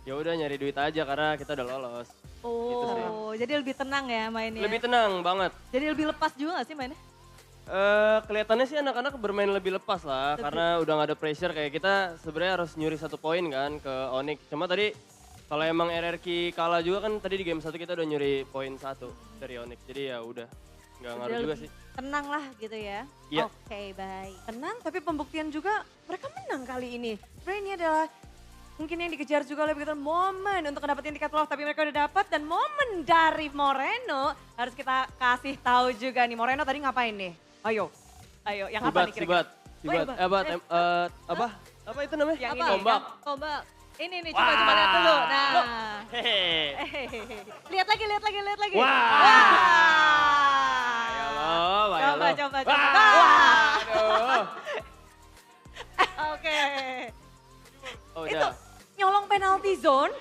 ya udah nyari duit aja karena kita udah lolos. Gitu sih. Jadi lebih tenang ya mainnya. Lebih tenang banget. Jadi lebih lepas juga gak sih mainnya? Kelihatannya sih anak-anak bermain lebih lepas lah karena udah gak ada pressure kayak kita sebenarnya harus nyuri 1 poin kan ke Onyx. Cuma tadi kalau emang RRQ kalah juga kan tadi di game 1 kita udah nyuri poin 1 dari Onyx. Jadi ya udah nggak ngaruh juga sih. Tenang lah gitu ya. Iya. Oke, baik. Tenang tapi pembuktian juga mereka menang kali ini. Sebenarnya ini adalah mungkin yang dikejar juga oleh Bigetron momen untuk dapetin tiket playoff tapi mereka udah dapat dan momen dari Moreno harus kita kasih tahu juga nih. Moreno tadi ngapain nih? Ayo yang apa nih kira-kira? Sibat. Apa itu namanya? Yang ini. Tombak. Tombak. Ini nih coba lihat dulu. Nah. Lihat lagi. Coba. Aduh. Oke. Oh, Itu udah. nyolong penalty zone.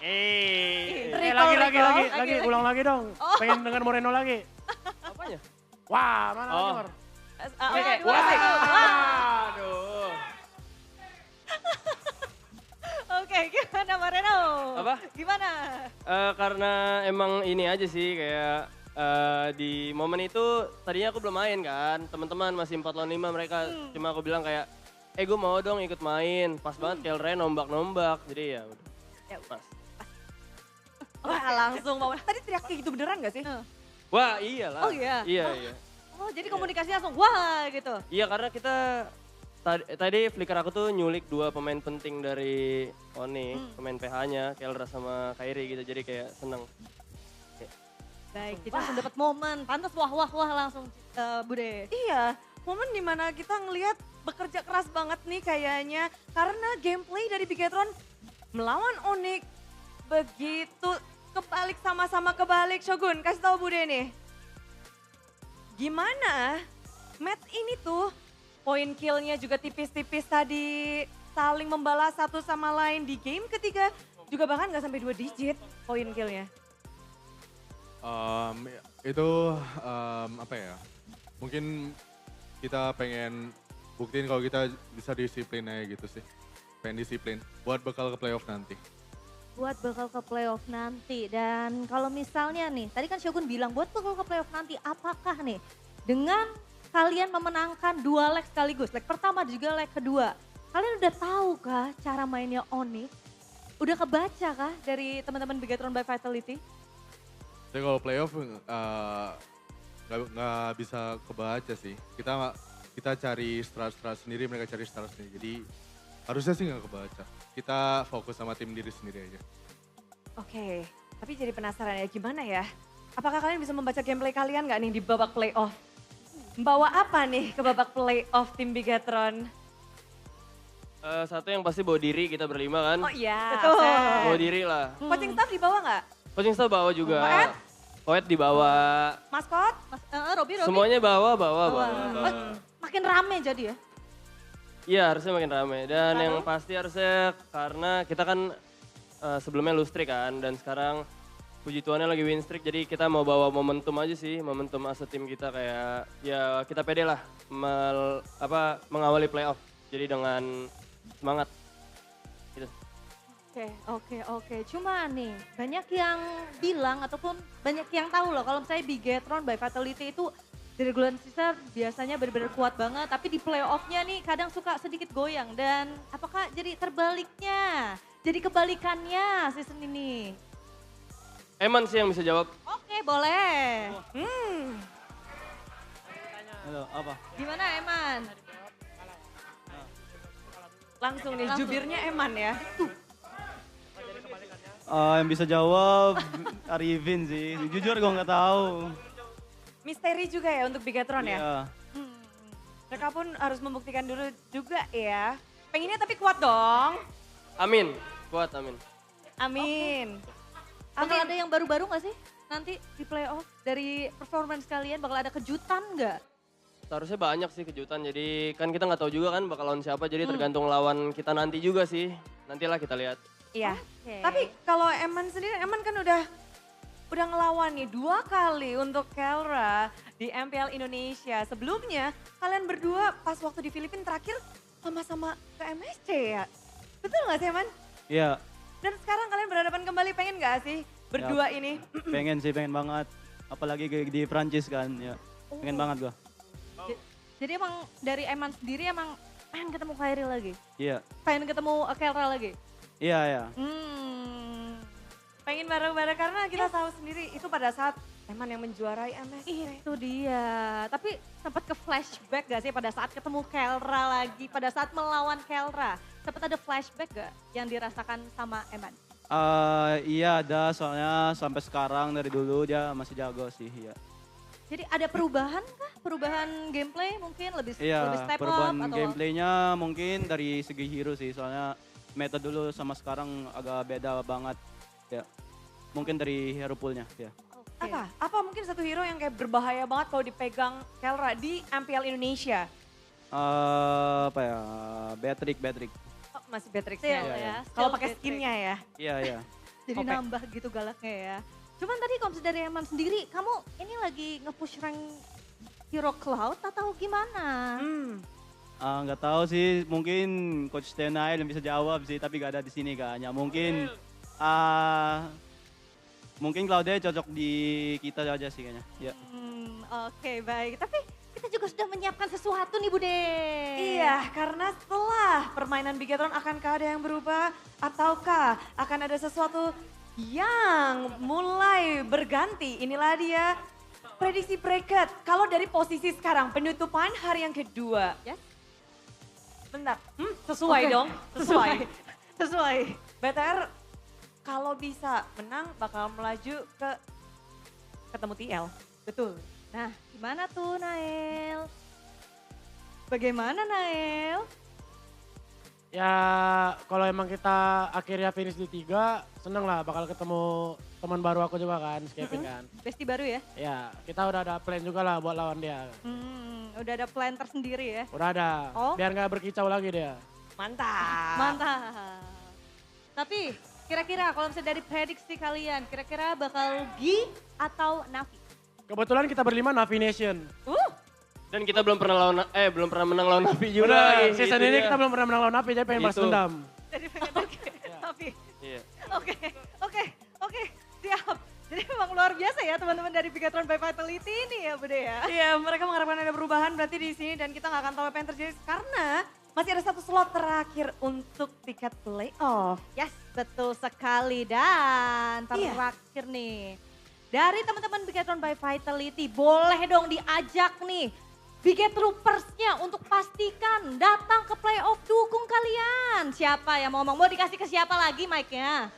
Lagi, ulang lagi dong. Pengen dengar Moreno lagi. Apanya? Wah, mana lagi, Mor? Oke. Aduh. Oke, gimana Moreno? Apa? Gimana? Karena emang ini aja sih kayak di momen itu tadinya aku belum main kan. Teman-teman masih 4 lawan 5 mereka. Cuma aku bilang kayak gue mau dong ikut main. Pas banget Kelre nombak-nombak. Jadi ya udah. Ya udah. Pas. Wah langsung mau. Tadi teriak kayak gitu beneran gak sih? Wah iyalah. Oh iya? Iya. Oh jadi komunikasinya langsung wah gitu? Iya karena kita tadi flicker aku tuh nyulik 2 pemain penting dari Oni. Pemain PH-nya, Kelra sama Kairi gitu. Jadi kayak seneng. Baik, jadi langsung dapat momen. Pantas wah langsung Bude. Iya, momen dimana kita ngelihat bekerja keras banget nih kayaknya. Karena gameplay dari Bigetron melawan Onyx begitu kebalik sama-sama kebalik. Shogun, kasih tahu Bude nih. Gimana match ini tuh poin killnya juga tipis-tipis tadi. Saling membalas satu sama lain di game ketiga. Juga bahkan gak sampai 2 digit poin killnya. Apa ya? Mungkin kita pengen buktiin kalau kita bisa disiplin aja gitu sih. Pengen disiplin buat bekal ke playoff nanti. Buat bakal ke playoff nanti. Dan kalau misalnya nih, tadi kan Shogun bilang buat bakal ke playoff nanti, apakah nih dengan kalian memenangkan 2 leg sekaligus, leg pertama juga leg kedua, kalian udah tahu kah cara mainnya Onyx? Udah kebaca kah dari teman-teman Bigetron by Vitality? Tapi kalau playoff nggak bisa kebaca sih. Kita cari strat sendiri, mereka cari strat sendiri. Jadi harusnya sih nggak kebaca. Kita fokus sama tim diri sendiri aja. Oke, tapi jadi penasaran ya gimana ya? Apakah kalian bisa membaca gameplay kalian nggak nih di babak playoff? Bawa apa nih ke babak playoff tim Bigetron? Satu yang pasti bawa diri kita berlima kan. Oh iya, Betul. Seth. Bawa diri lah. Coaching staff dibawa nggak? Coaching staff bawa juga. Poet? Poet dibawa. Maskot? Robi. Semuanya bawa. Makin rame jadi ya? Iya harusnya makin rame. Dan yang pasti harusnya karena kita kan sebelumnya lose streak kan. Dan sekarang puji Tuhannya lagi win streak. Jadi kita mau bawa momentum aja sih. Momentum as a tim kita kayak ya kita pede lah mengawali playoff. Jadi dengan semangat. Gitu. Oke. Cuma nih banyak yang bilang ataupun banyak yang tahu loh kalau misalnya Bigetron by Vitality itu di regular season biasanya benar-benar kuat banget. Tapi di playoff-nya nih kadang suka sedikit goyang. Dan apakah jadi terbaliknya? Jadi kebalikannya season ini? Eman sih yang bisa jawab. Oke, boleh. Halo, apa? Gimana Eman? Langsung nih, jubirnya Eman ya. Yang bisa jawab Arifin sih. Jujur gue nggak tahu. Misteri juga ya untuk Bigetron ya? Iya. Mereka pun harus membuktikan dulu juga ya. Pengennya tapi kuat dong. Amin. Kuat amin. Amin. Bakal ada yang baru-baru gak sih? nanti di playoff dari performance kalian bakal ada kejutan nggak? Seharusnya banyak sih kejutan, jadi kan kita nggak tahu juga kan bakal lawan siapa, jadi tergantung lawan kita nanti juga sih. Nantilah kita lihat. Iya. Oke. Tapi kalau Eman sendiri, Eman kan udah ngelawan nih 2 kali untuk Kelra di MPL Indonesia. Sebelumnya kalian berdua pas waktu di Filipina terakhir sama-sama ke MSC ya? Betul gak sih Eman? Iya, Dan sekarang kalian berhadapan kembali, pengen gak sih berdua ini? pengen sih, pengen banget. Apalagi di Prancis kan, ya. Pengen banget gua. Jadi emang dari Eman sendiri emang pengen ketemu Khairi lagi? Iya, Pengen ketemu Kelra lagi? iya. Pengen bareng-bareng karena kita tahu sendiri itu pada saat Eman yang menjuarai MSC. Itu dia. Tapi sempat ke flashback gak sih pada saat ketemu Kelra lagi, pada saat melawan Kelra? Sempat ada flashback gak yang dirasakan sama Eman? Iya ada, soalnya sampai sekarang dari dulu dia masih jago sih, iya. Jadi ada perubahan kah? Perubahan gameplay mungkin lebih Iya, step up perubahan atau? gameplaynya mungkin dari segi hero sih, soalnya meta dulu sama sekarang agak beda banget. Ya, mungkin dari hero poolnya, ya. Oke. Apa mungkin satu hero yang kayak berbahaya banget kalau dipegang Kelra di MPL Indonesia? Apa ya, Beatrix. Oh, masih Beatrix Skill ya? ya. Kalau skill pakai Beatrix. skinnya ya? Iya. Jadi Oke. nambah gitu galaknya ya. Cuman tadi kalau misalnya dari Eman sendiri, kamu ini lagi nge-push rank Hero Cloud atau gimana? Nggak tahu sih, mungkin Coach Tenail yang bisa jawab sih, tapi gak ada di sini kan. Ya mungkin, mungkin Claudia cocok di kita aja sih kayaknya. Ya. Oke baik, tapi kita juga sudah menyiapkan sesuatu nih Bude. Iya, karena setelah permainan Bigetron akankah ada yang berubah ataukah akan ada sesuatu yang mulai berganti? Inilah dia prediksi bracket. Kalau dari posisi sekarang penutupan hari yang kedua. Yes. Bentar, sesuai Oke. dong, sesuai. Sesuai. BTR kalau bisa menang bakal melaju ke ketemu TL. Betul. Nah gimana tuh Nael? Bagaimana Nael? Ya kalau emang kita akhirnya finish di 3, seneng lah bakal ketemu teman baru aku juga kan, Kevin kan. Besti baru ya? Ya kita udah ada plan juga lah buat lawan dia. Udah ada plan tersendiri ya? Udah ada, Oh. biar nggak berkicau lagi dia. Mantap. Mantap. Tapi kira-kira kalau misalnya dari prediksi kalian, kira-kira bakal Gi atau Navi? Kebetulan kita berlima Navi Nation. Dan kita belum pernah menang lawan Navi juga. Udah, lagi, season gitu ini dia. kita belum pernah menang lawan Navi, jadi pengen balas Itu. dendam. Jadi pengen Navi. Iya. Oke, siap. Jadi memang luar biasa ya teman-teman dari Bigetron by Vitality ini ya Bude ya. Iya, mereka mengharapkan ada perubahan berarti di sini dan kita nggak akan tahu apa yang terjadi karena masih ada satu slot terakhir untuk tiket playoff. Yes, betul sekali. Dan Iya. terakhir nih, dari teman-teman Bigetron by Vitality, boleh dong diajak nih Bigetroopers-nya untuk pastikan datang ke playoff dukung kalian. Siapa yang mau ngomong? Mau dikasih ke siapa lagi mic-nya?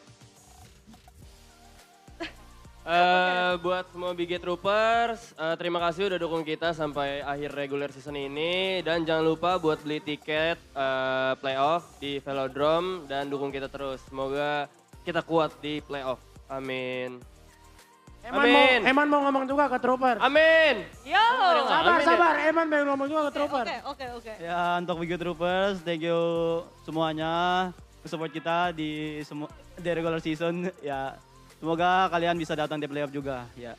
Buat semua Bigetroopers, terima kasih udah dukung kita sampai akhir regular season ini. Dan jangan lupa buat beli tiket playoff di Velodrome dan dukung kita terus. Semoga kita kuat di playoff. Amin. Amin. Eman mau ngomong juga ke Trooper. Amin. Yo. Sabar, Eman pengen ngomong juga ke Trooper. Oke. Ya untuk Bigetroopers, thank you semuanya support kita di regular season. Ya semoga kalian bisa datang di playoff juga. Ya.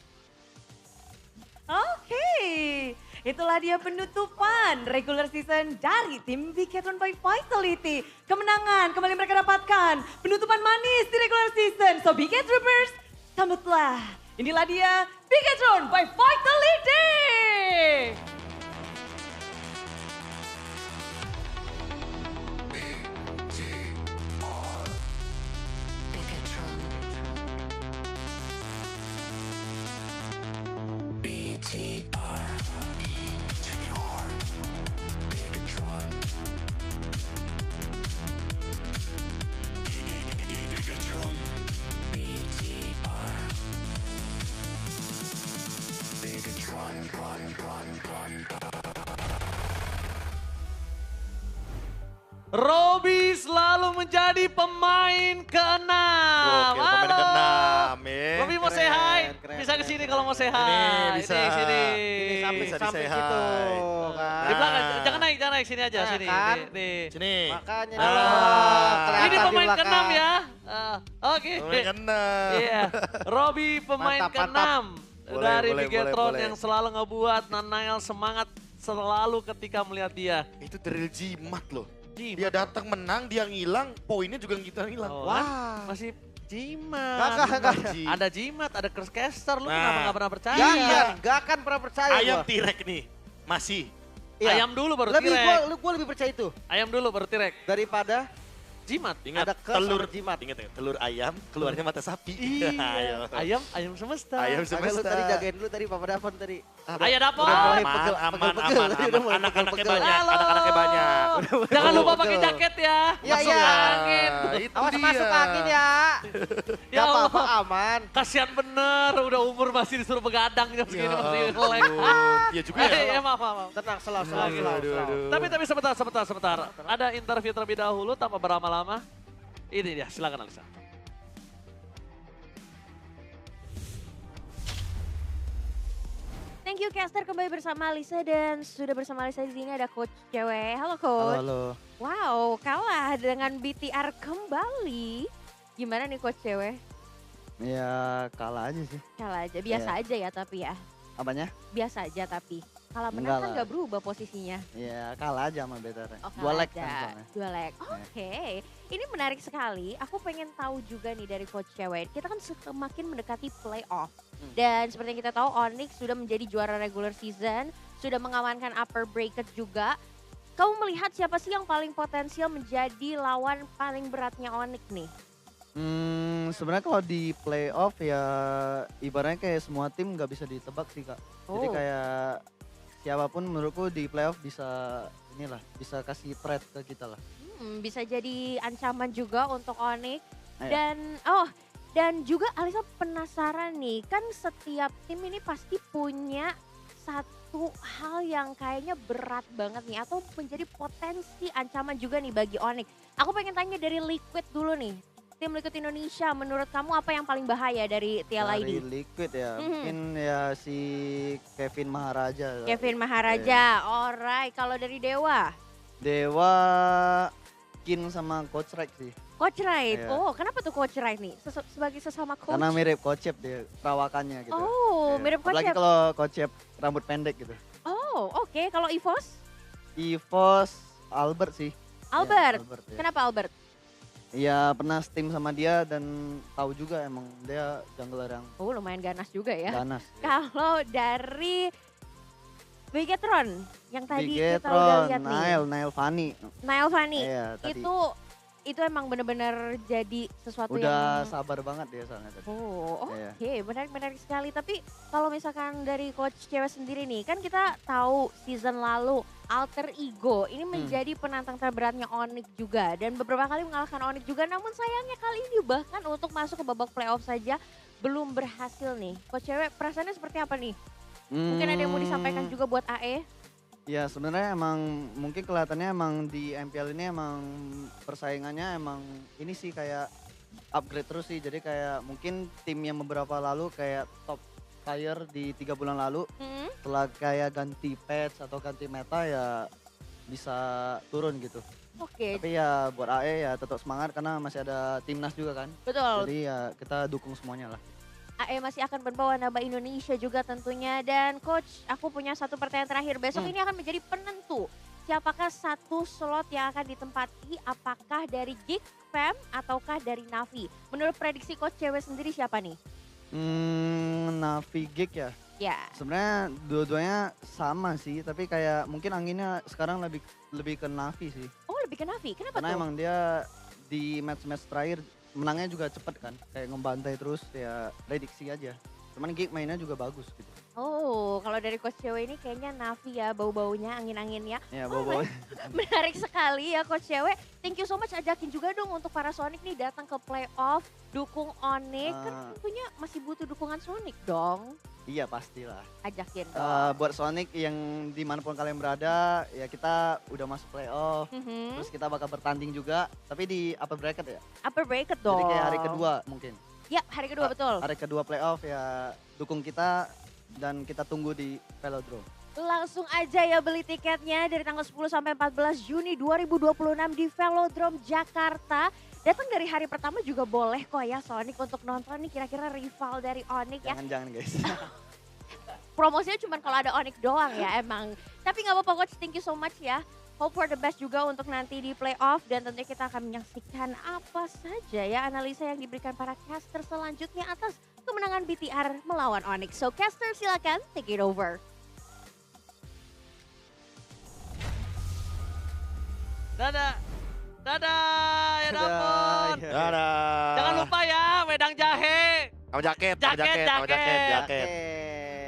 Oke, itulah dia penutupan regular season dari tim Bigetron by Vitality. Kemenangan kembali mereka dapatkan, penutupan manis di regular season. So Bigetroopers, sambutlah. Inilah dia Bigetron by Vitality. Rob Robby selalu menjadi pemain keenam. Oke, pemain keenam ya. Robby mau say hi? Bisa ke sini kalau mau say hi. Ini bisa. Ini sini. Bisa Samping di-say gitu hi. kan. Di belakang, jangan naik sini aja, Nah, sini. kan? Nih. Sini. Makanya Halo. kelihatan Ini di pemain belakang. keenam ya. Oke. Pemain keenam. Iya. Robby pemain Mantap, keenam Boleh, dari boleh, Bigetron boleh. yang selalu ngebuat Nanael semangat selalu ketika melihat dia. Itu drill jimat loh. Jimat. Dia datang menang, dia ngilang, poinnya juga kita ngilang. Oh, Wah. kan? Masih jimat. Enggak. Ada jimat, ada Cursecaster. Lu Nah. kenapa gak pernah percaya? Gak akan pernah percaya Ayam gua. tirek nih, masih. Iya. Ayam dulu baru Lebih tirek. gua lebih percaya itu Ayam dulu baru tirek. daripada Jimat. Ingat, Ada curse telur sama jimat. Ingat ya, telur ayam, keluarnya mata sapi. Iya. Ayam semesta. Ayam Agak lu semesta. tadi jagain dulu tadi Papa Davon tadi. Ayah dapur. Udah mulai Aman, pegel- aman, pegel-pegel. aman, Udah aman. mulai Anak-anaknya pegel-pegel. banyak, Halo. anak-anaknya banyak. Jangan lupa Pegel. pakai jaket ya. Iya, Masuk iya. angin. Itu Awas dia. masuk angin ya. Ya Gak apa-apa Allah. aman. Kasihan bener, udah umur masih disuruh begadang jam segini masih Ya nge-lag. ampun. Iya juga ya. Ya maaf. Tenang, selalu. Tapi sebentar. Ada interview terlebih dahulu tanpa berlama-lama. Ini dia, silakan Alisa. Thank you Caster, kembali bersama Alisa dan sudah bersama Alisa di sini ada Coach Cewek. Halo Coach. Halo. Wow, kalah dengan BTR kembali. Gimana nih Coach Cewek? Ya kalah aja sih. Kalah aja, biasa Iya. aja ya tapi ya. Apanya? Biasa aja tapi. Kalau Enggak menang kan lah. gak berubah posisinya. Ya kalah aja sama Better. Oh, 2 leg aja. kan soalnya. 2 leg. Oke. Ini menarik sekali. Aku pengen tahu juga nih dari Coach Cewek. Kita kan semakin mendekati playoff. Dan seperti yang kita tahu Onyx sudah menjadi juara regular season. Sudah mengamankan upper bracket juga. Kamu melihat siapa sih yang paling potensial menjadi lawan paling beratnya Onyx nih? Sebenarnya kalau di playoff ya ibaratnya kayak semua tim nggak bisa ditebak sih Kak. Jadi Oh. kayak siapapun menurutku di playoff bisa bisa kasih threat ke kita lah. Bisa jadi ancaman juga untuk Onyx. Iya. Dan juga Alisa penasaran nih, kan setiap tim ini pasti punya satu hal yang kayaknya berat banget nih atau menjadi potensi ancaman juga nih bagi Onyx. Aku pengen tanya dari Liquid dulu nih. Tim Liquid Indonesia menurut kamu apa yang paling bahaya dari Dari TLID? Liquid ya, mungkin ya si Kevin Maharaja. Kevin Maharaja, alright. Kalau dari Dewa? Dewa, Kin sama Coach Rex sih. Coach Right. Iya. Oh, kenapa tuh Coach Right nih? Sebagai sesama coach? Karena mirip Coach Yep dia, perawakannya gitu. Oh, Iya. mirip Coach Apalagi Yep. kalau Coach Yep rambut pendek gitu. Oh, oke. Kalau EVOS? EVOS, Albert sih. Albert. Ya, Albert, ya. Kenapa Albert? Iya pernah steam sama dia dan tahu juga emang dia jungler yang Oh, lumayan ganas juga ya. ganas. Kalau dari Bigetron yang tadi kita udah lihat nih. Nail Fanny. Nail Fanny. Iya, tadi. Itu emang bener-bener jadi sesuatu Udah yang... sabar banget dia soalnya tadi. Oh, oke. Iya. Menarik sekali. Tapi kalau misalkan dari Coach Cewek sendiri nih, kan kita tahu season lalu Alter Ego ini menjadi penantang terberatnya Onyx juga. Dan beberapa kali mengalahkan Onyx juga. Namun sayangnya kali ini bahkan untuk masuk ke babak playoff saja belum berhasil nih. Coach Cewek perasaannya seperti apa nih? Mungkin ada yang mau disampaikan juga buat AE? Ya sebenarnya emang mungkin kelihatannya emang di MPL ini emang persaingannya emang ini sih kayak upgrade terus sih. Jadi kayak mungkin tim yang beberapa lalu kayak top tier di 3 bulan lalu setelah kayak ganti patch atau ganti meta ya bisa turun gitu. Oke. Tapi ya buat AE ya tetap semangat karena masih ada timnas juga kan. Betul. Jadi ya kita dukung semuanya lah. AE masih akan membawa nama Indonesia juga tentunya. Dan Coach, aku punya satu pertanyaan terakhir. Besok ini akan menjadi penentu. Siapakah satu slot yang akan ditempati? Apakah dari Geek, Fam, ataukah dari Navi? Menurut prediksi Coach Cewek sendiri siapa nih? Navi Geek ya. Ya. Sebenarnya dua-duanya sama sih, tapi kayak mungkin anginnya sekarang lebih ke Navi sih. Oh, lebih ke Navi. Kenapa Karena tuh? emang dia di match-match terakhir menangnya juga cepet kan, kayak ngebantai terus ya prediksi aja. Cuman Geek mainnya juga bagus gitu. Oh, kalau dari Coach Cewek ini kayaknya Navi ya, bau-baunya, angin-anginnya. Ya bawa-bawa. Menarik sekali ya Coach Cewek. Thank you so much, ajakin juga dong untuk para Sonic nih datang ke playoff, dukung Onyx. Kan tentunya masih butuh dukungan Sonic dong. Iya pastilah. Ajakin Buat Sonic yang dimanapun kalian berada, ya kita udah masuk playoff. Mhm. Terus kita bakal bertanding juga, tapi di upper bracket ya. Upper bracket dong. Jadi kayak hari kedua mungkin. Ya, hari kedua betul. Hari kedua playoff ya dukung kita dan kita tunggu di Velodrome. Langsung aja ya beli tiketnya dari tanggal 10 sampai 14 Juni 2026 di Velodrome Jakarta. Datang dari hari pertama juga boleh kok ya Sonic untuk nonton nih kira-kira rival dari Onyx ya. Jangan guys. Promosinya cuma kalau ada Onyx doang ya emang. Tapi nggak apa-apa coach, thank you so much ya. Hope for the best juga untuk nanti di playoff dan tentunya kita akan menyaksikan apa saja ya analisa yang diberikan para caster selanjutnya atas kemenangan BTR melawan Onyx. So caster silakan take it over. Dadah. Dadah, ya ampun. Dadah. Dadah. Jangan lupa ya, wedang jahe. Sama jaket, sama Jaket, jaket, sama jaket, jaket. jaket.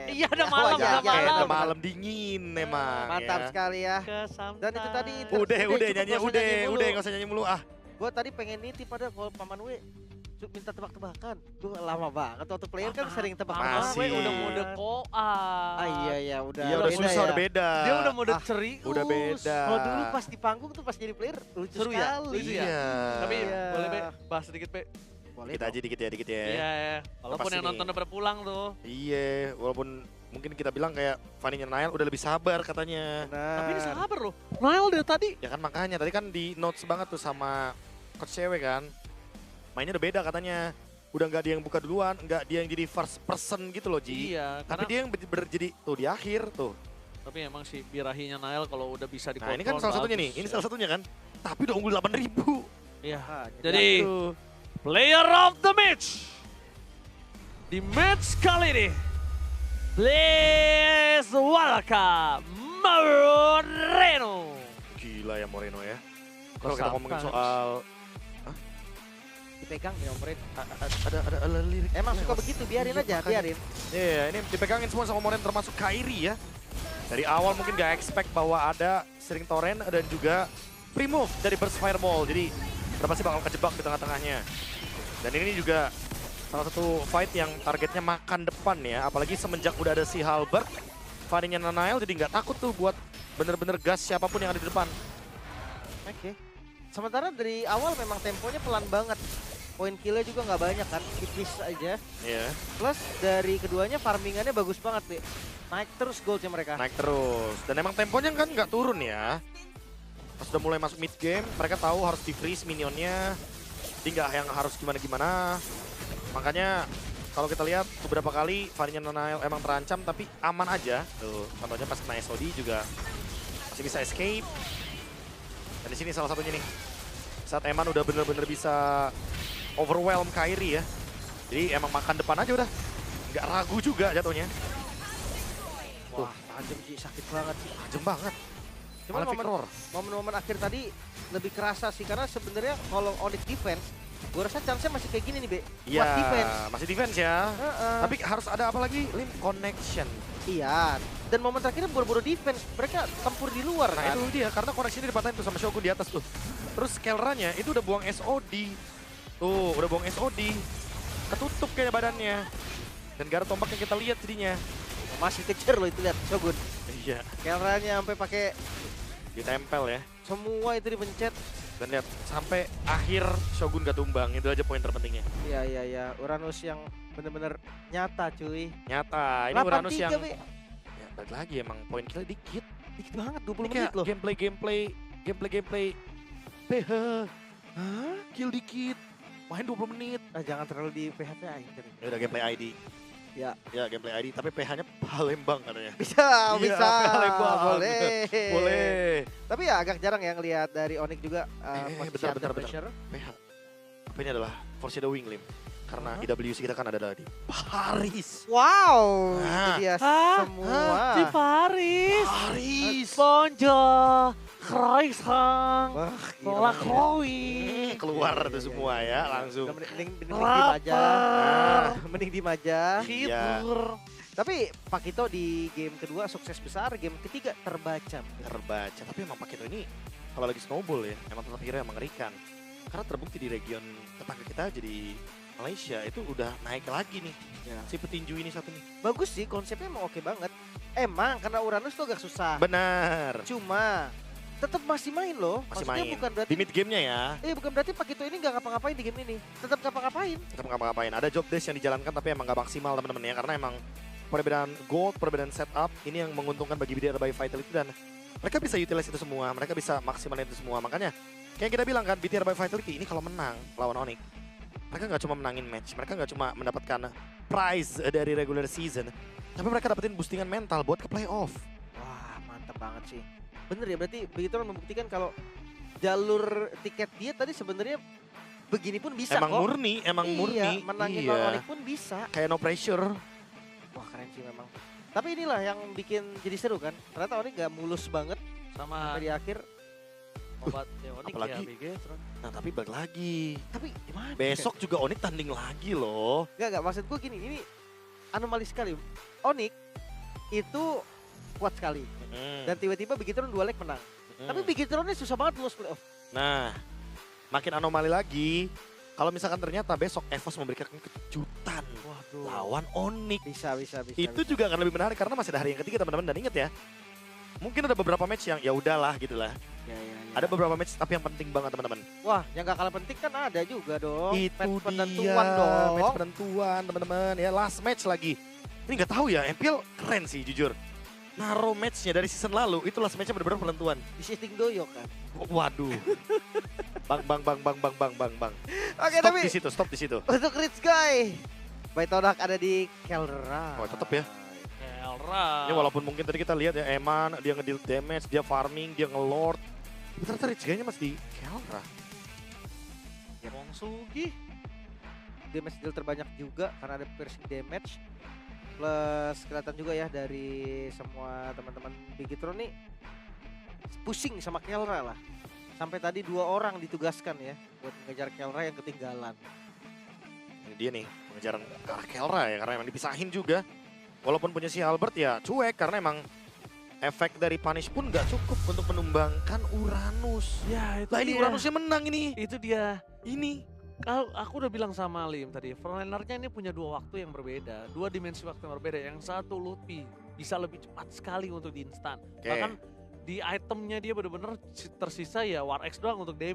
Iya, udah Ya, malam, wajar, udah ya, malam. Udah malam dingin emang. Mantap ya. sekali ya. Kesampai. Dan itu tadi Udah cukup, nyanyi, nggak usah udah, nyanyi mulu. nggak usah nyanyi mulu ah. Gue tadi pengen nitip pada kalau Paman W minta tebak-tebakan. Gue lama banget waktu player kan sering tebak-tebakan. Masih. Gue udah mode koa. Iya udah. Iya udah beda susah, ya. udah beda. Dia udah mode Ah, serius. udah beda. Kalau dulu pas di panggung tuh pas jadi player lucu Seru ya? sekali. Lucu ya? Iya. Tapi Iya. boleh Be, bahas sedikit Be. Boleh Dikit aja, dikit ya, dikit ya. Iya ya. Walaupun Pasti yang nih. nonton udah pada pulang tuh. Iya, walaupun mungkin kita bilang kayak Fanny-nya Nail udah lebih sabar katanya. Tapi ini Benar. sabar loh. Nail dari tadi. Ya kan makanya, tadi kan di notes banget tuh sama coach cewek kan. Mainnya udah beda katanya. Udah nggak dia yang buka duluan, nggak dia yang jadi first person gitu loh Ji. Iya, Tapi karena dia yang jadi tuh di akhir tuh. tapi emang si birahinya Nail kalau udah bisa Nah dikontrol ini kan salah satunya nih, bagus ini ya. salah satunya kan. Tapi udah unggul 8.000. Iya. Ah, Jadi Aduh. player of the match di match kali ini, please welcome Moreno. Gila ya Moreno ya. Kalau kita Kesampai. ngomongin soal dipegang ya Omrin. ada lirik. Emang suka begitu, biarin aja, biarin. Iya, ini dipegangin semua sama Moreno termasuk Kairi ya. Dari awal mungkin gak expect bahwa ada Sering Torrent dan juga pre-move dari Burst Fireball. Jadi udah pasti bakal kejebak di tengah-tengahnya. Dan ini juga salah satu fight yang targetnya makan depan ya. Apalagi semenjak udah ada si Halberd, Fanny-nya Nanael jadi nggak takut tuh buat bener-bener gas siapapun yang ada di depan. Oke. Sementara dari awal memang temponya pelan banget. Poin killnya juga nggak banyak kan, tipis aja. Iya, Plus dari keduanya farmingannya bagus banget, Be. Naik terus goldnya mereka. naik terus. Dan emang temponya kan nggak turun ya. Pas udah mulai masuk mid game, mereka tahu harus di-freeze minionnya. Jadi nggak yang harus gimana-gimana. Makanya kalau kita lihat beberapa kali Fanny-nya Nanael emang terancam tapi aman aja. Tuh, contohnya pas kena SOD juga masih bisa escape. Dan di sini salah satunya nih. Saat Eman udah bener-bener bisa overwhelm Kairi ya. Jadi emang makan depan aja udah. Nggak ragu juga jatuhnya. Wah, tajam sih, sakit banget sih. Tajam banget. Cuman Malefic Roar. momen-momen akhir tadi lebih kerasa sih karena sebenarnya kalau Onyx defense, gue rasa chance-nya masih kayak gini nih, Be. Iya, Kuat defense. masih defense ya. Heeh. Tapi harus ada apa lagi? Lim connection. Iya, dan momen terakhirnya buru-buru defense, mereka tempur di luar Nah kan. itu dia, karena koneksinya dipatahin tuh sama Shogun di atas tuh. Terus Kelranya itu udah buang SOD. Tuh, udah buang SOD. Ketutup kayaknya badannya. Dan gara tombak yang kita lihat jadinya. Masih kejar loh itu, lihat Shogun. Iya, Kelranya sampai pakai ditempel ya. semua itu dipencet. Dan lihat, sampai akhir Shogun gak tumbang. Itu aja poin terpentingnya. Iya, Uranus yang bener-bener nyata cuy. Nyata, ini Uranus 8-3, yang... Be. Ya, balik lagi emang poin killnya dikit. Dikit banget, 20 Ini menit kayak loh. gameplay. PH. Hah? Kill dikit. Main 20 menit. Ah, jangan terlalu di PHP aja. Ya udah gameplay ID. Ya. Ya gameplay ID, tapi PH-nya Palembang katanya. Bisa, Iya, bisa. Palembang. Boleh. Boleh. Tapi ya agak jarang ya ngelihat dari Onyx juga posisi bentar, under bentar. pressure. PH. Apa ini adalah foreshadowing Lim. Karena IWC kita kan ada di Paris. Wow, itu Nah. dia Hah? semua. Di Paris. Paris. Bonjour. Croissant. Wah, La gila. Croix. Keluar tuh semua ya langsung. Udah mending diem aja. Mending diem aja. Iya. Tapi Pak Kito di game kedua sukses besar, game ketiga terbaca. Terbaca, tapi emang Pak Kito ini kalau lagi snowball ya, emang tetap hero yang mengerikan. Karena terbukti di region tetangga kita jadi Malaysia itu udah naik lagi nih. Ya. Si petinju ini satu nih. Bagus sih, konsepnya emang oke banget. Emang karena Uranus tuh agak susah. Benar. Cuma tetap masih main loh. Masih Maksudnya main. bukan berarti Di mid gamenya ya. bukan berarti Pakito ini nggak ngapa-ngapain di game ini. Tetap ngapa-ngapain. Tetap ngapa-ngapain. Ada job desk yang dijalankan tapi emang gak maksimal teman-teman ya. Karena emang perbedaan gold, perbedaan setup ini yang menguntungkan bagi BDR by Vitality dan mereka bisa utilize itu semua. Mereka bisa maksimalin itu semua. Makanya kayak kita bilang kan BDR by Vitality ini kalau menang lawan Onyx, mereka nggak cuma menangin match, mereka nggak cuma mendapatkan prize dari regular season, tapi mereka dapetin boostingan mental buat ke playoff. Wah, mantap banget sih. Bener ya, berarti begitu membuktikan kalau jalur tiket dia tadi sebenarnya begini pun bisa Emang kok. murni, emang murni. Menangin Iya. lawan Onyx pun bisa. Kayak no pressure. Wah, keren sih memang. Tapi inilah yang bikin jadi seru kan. Ternyata Onyx nggak mulus banget Sama sampai di akhir. obat Onyx ya apalagi- Bigetron. Nah tapi balik lagi. Tapi gimana? Besok juga Onyx tanding lagi loh. Gak, maksud gue gini, ini anomali sekali. Onyx itu kuat sekali. Dan tiba-tiba Bigetron 2 leg menang. Tapi Bigetronnya susah banget lolos playoff. Nah, makin anomali lagi. Kalau misalkan ternyata besok EVOS memberikan kejutan Waduh. lawan Onyx. Bisa. Itu juga akan lebih menarik karena masih ada hari yang ketiga teman-teman. Dan ingat ya, mungkin ada beberapa match yang ya udahlah gitu lah. Ya. Ada beberapa match tapi yang penting banget teman-teman. Wah, yang gak kalah penting kan ada juga dong. Itu Match dia, penentuan dong. match penentuan teman-teman. Ya last match lagi. Ini nggak tahu ya, MPL keren sih jujur. Naro matchnya dari season lalu, itu last matchnya benar-benar penentuan. Di shifting doyok kan. Waduh. Bang. Oke, Stop tapi di situ, stop di situ. untuk Rich Guy, Baitonak ada di Kelra. Oh, tetep ya. Elra. Ini walaupun mungkin tadi kita lihat ya, Eman, dia ngedeal damage, dia farming, dia ngelord. Tapi ternyata Rich Guy-nya masih di Kelra. Wong Sugi. Damage deal terbanyak juga karena ada piercing damage. Plus kelihatan juga ya dari semua teman-teman Bigetron nih pusing sama Kelra lah. Sampai tadi 2 orang ditugaskan ya buat mengejar Kelra yang ketinggalan. Ini dia nih, pengejaran ke arah Kelra ya, karena emang dipisahin juga. Walaupun punya si Albert ya cuek, karena emang efek dari punish pun nggak cukup untuk menumbangkan Uranus. Ya itu Lah ini dia. Uranusnya menang ini. Itu dia. Ini. Kalau aku udah bilang sama Lim tadi, frontlinernya ini punya 2 waktu yang berbeda, 2 dimensi waktu yang berbeda. Yang satu Lutfi bisa lebih cepat sekali untuk di instan. Oke. Bahkan di itemnya dia benar-benar tersisa ya War X doang untuk damage.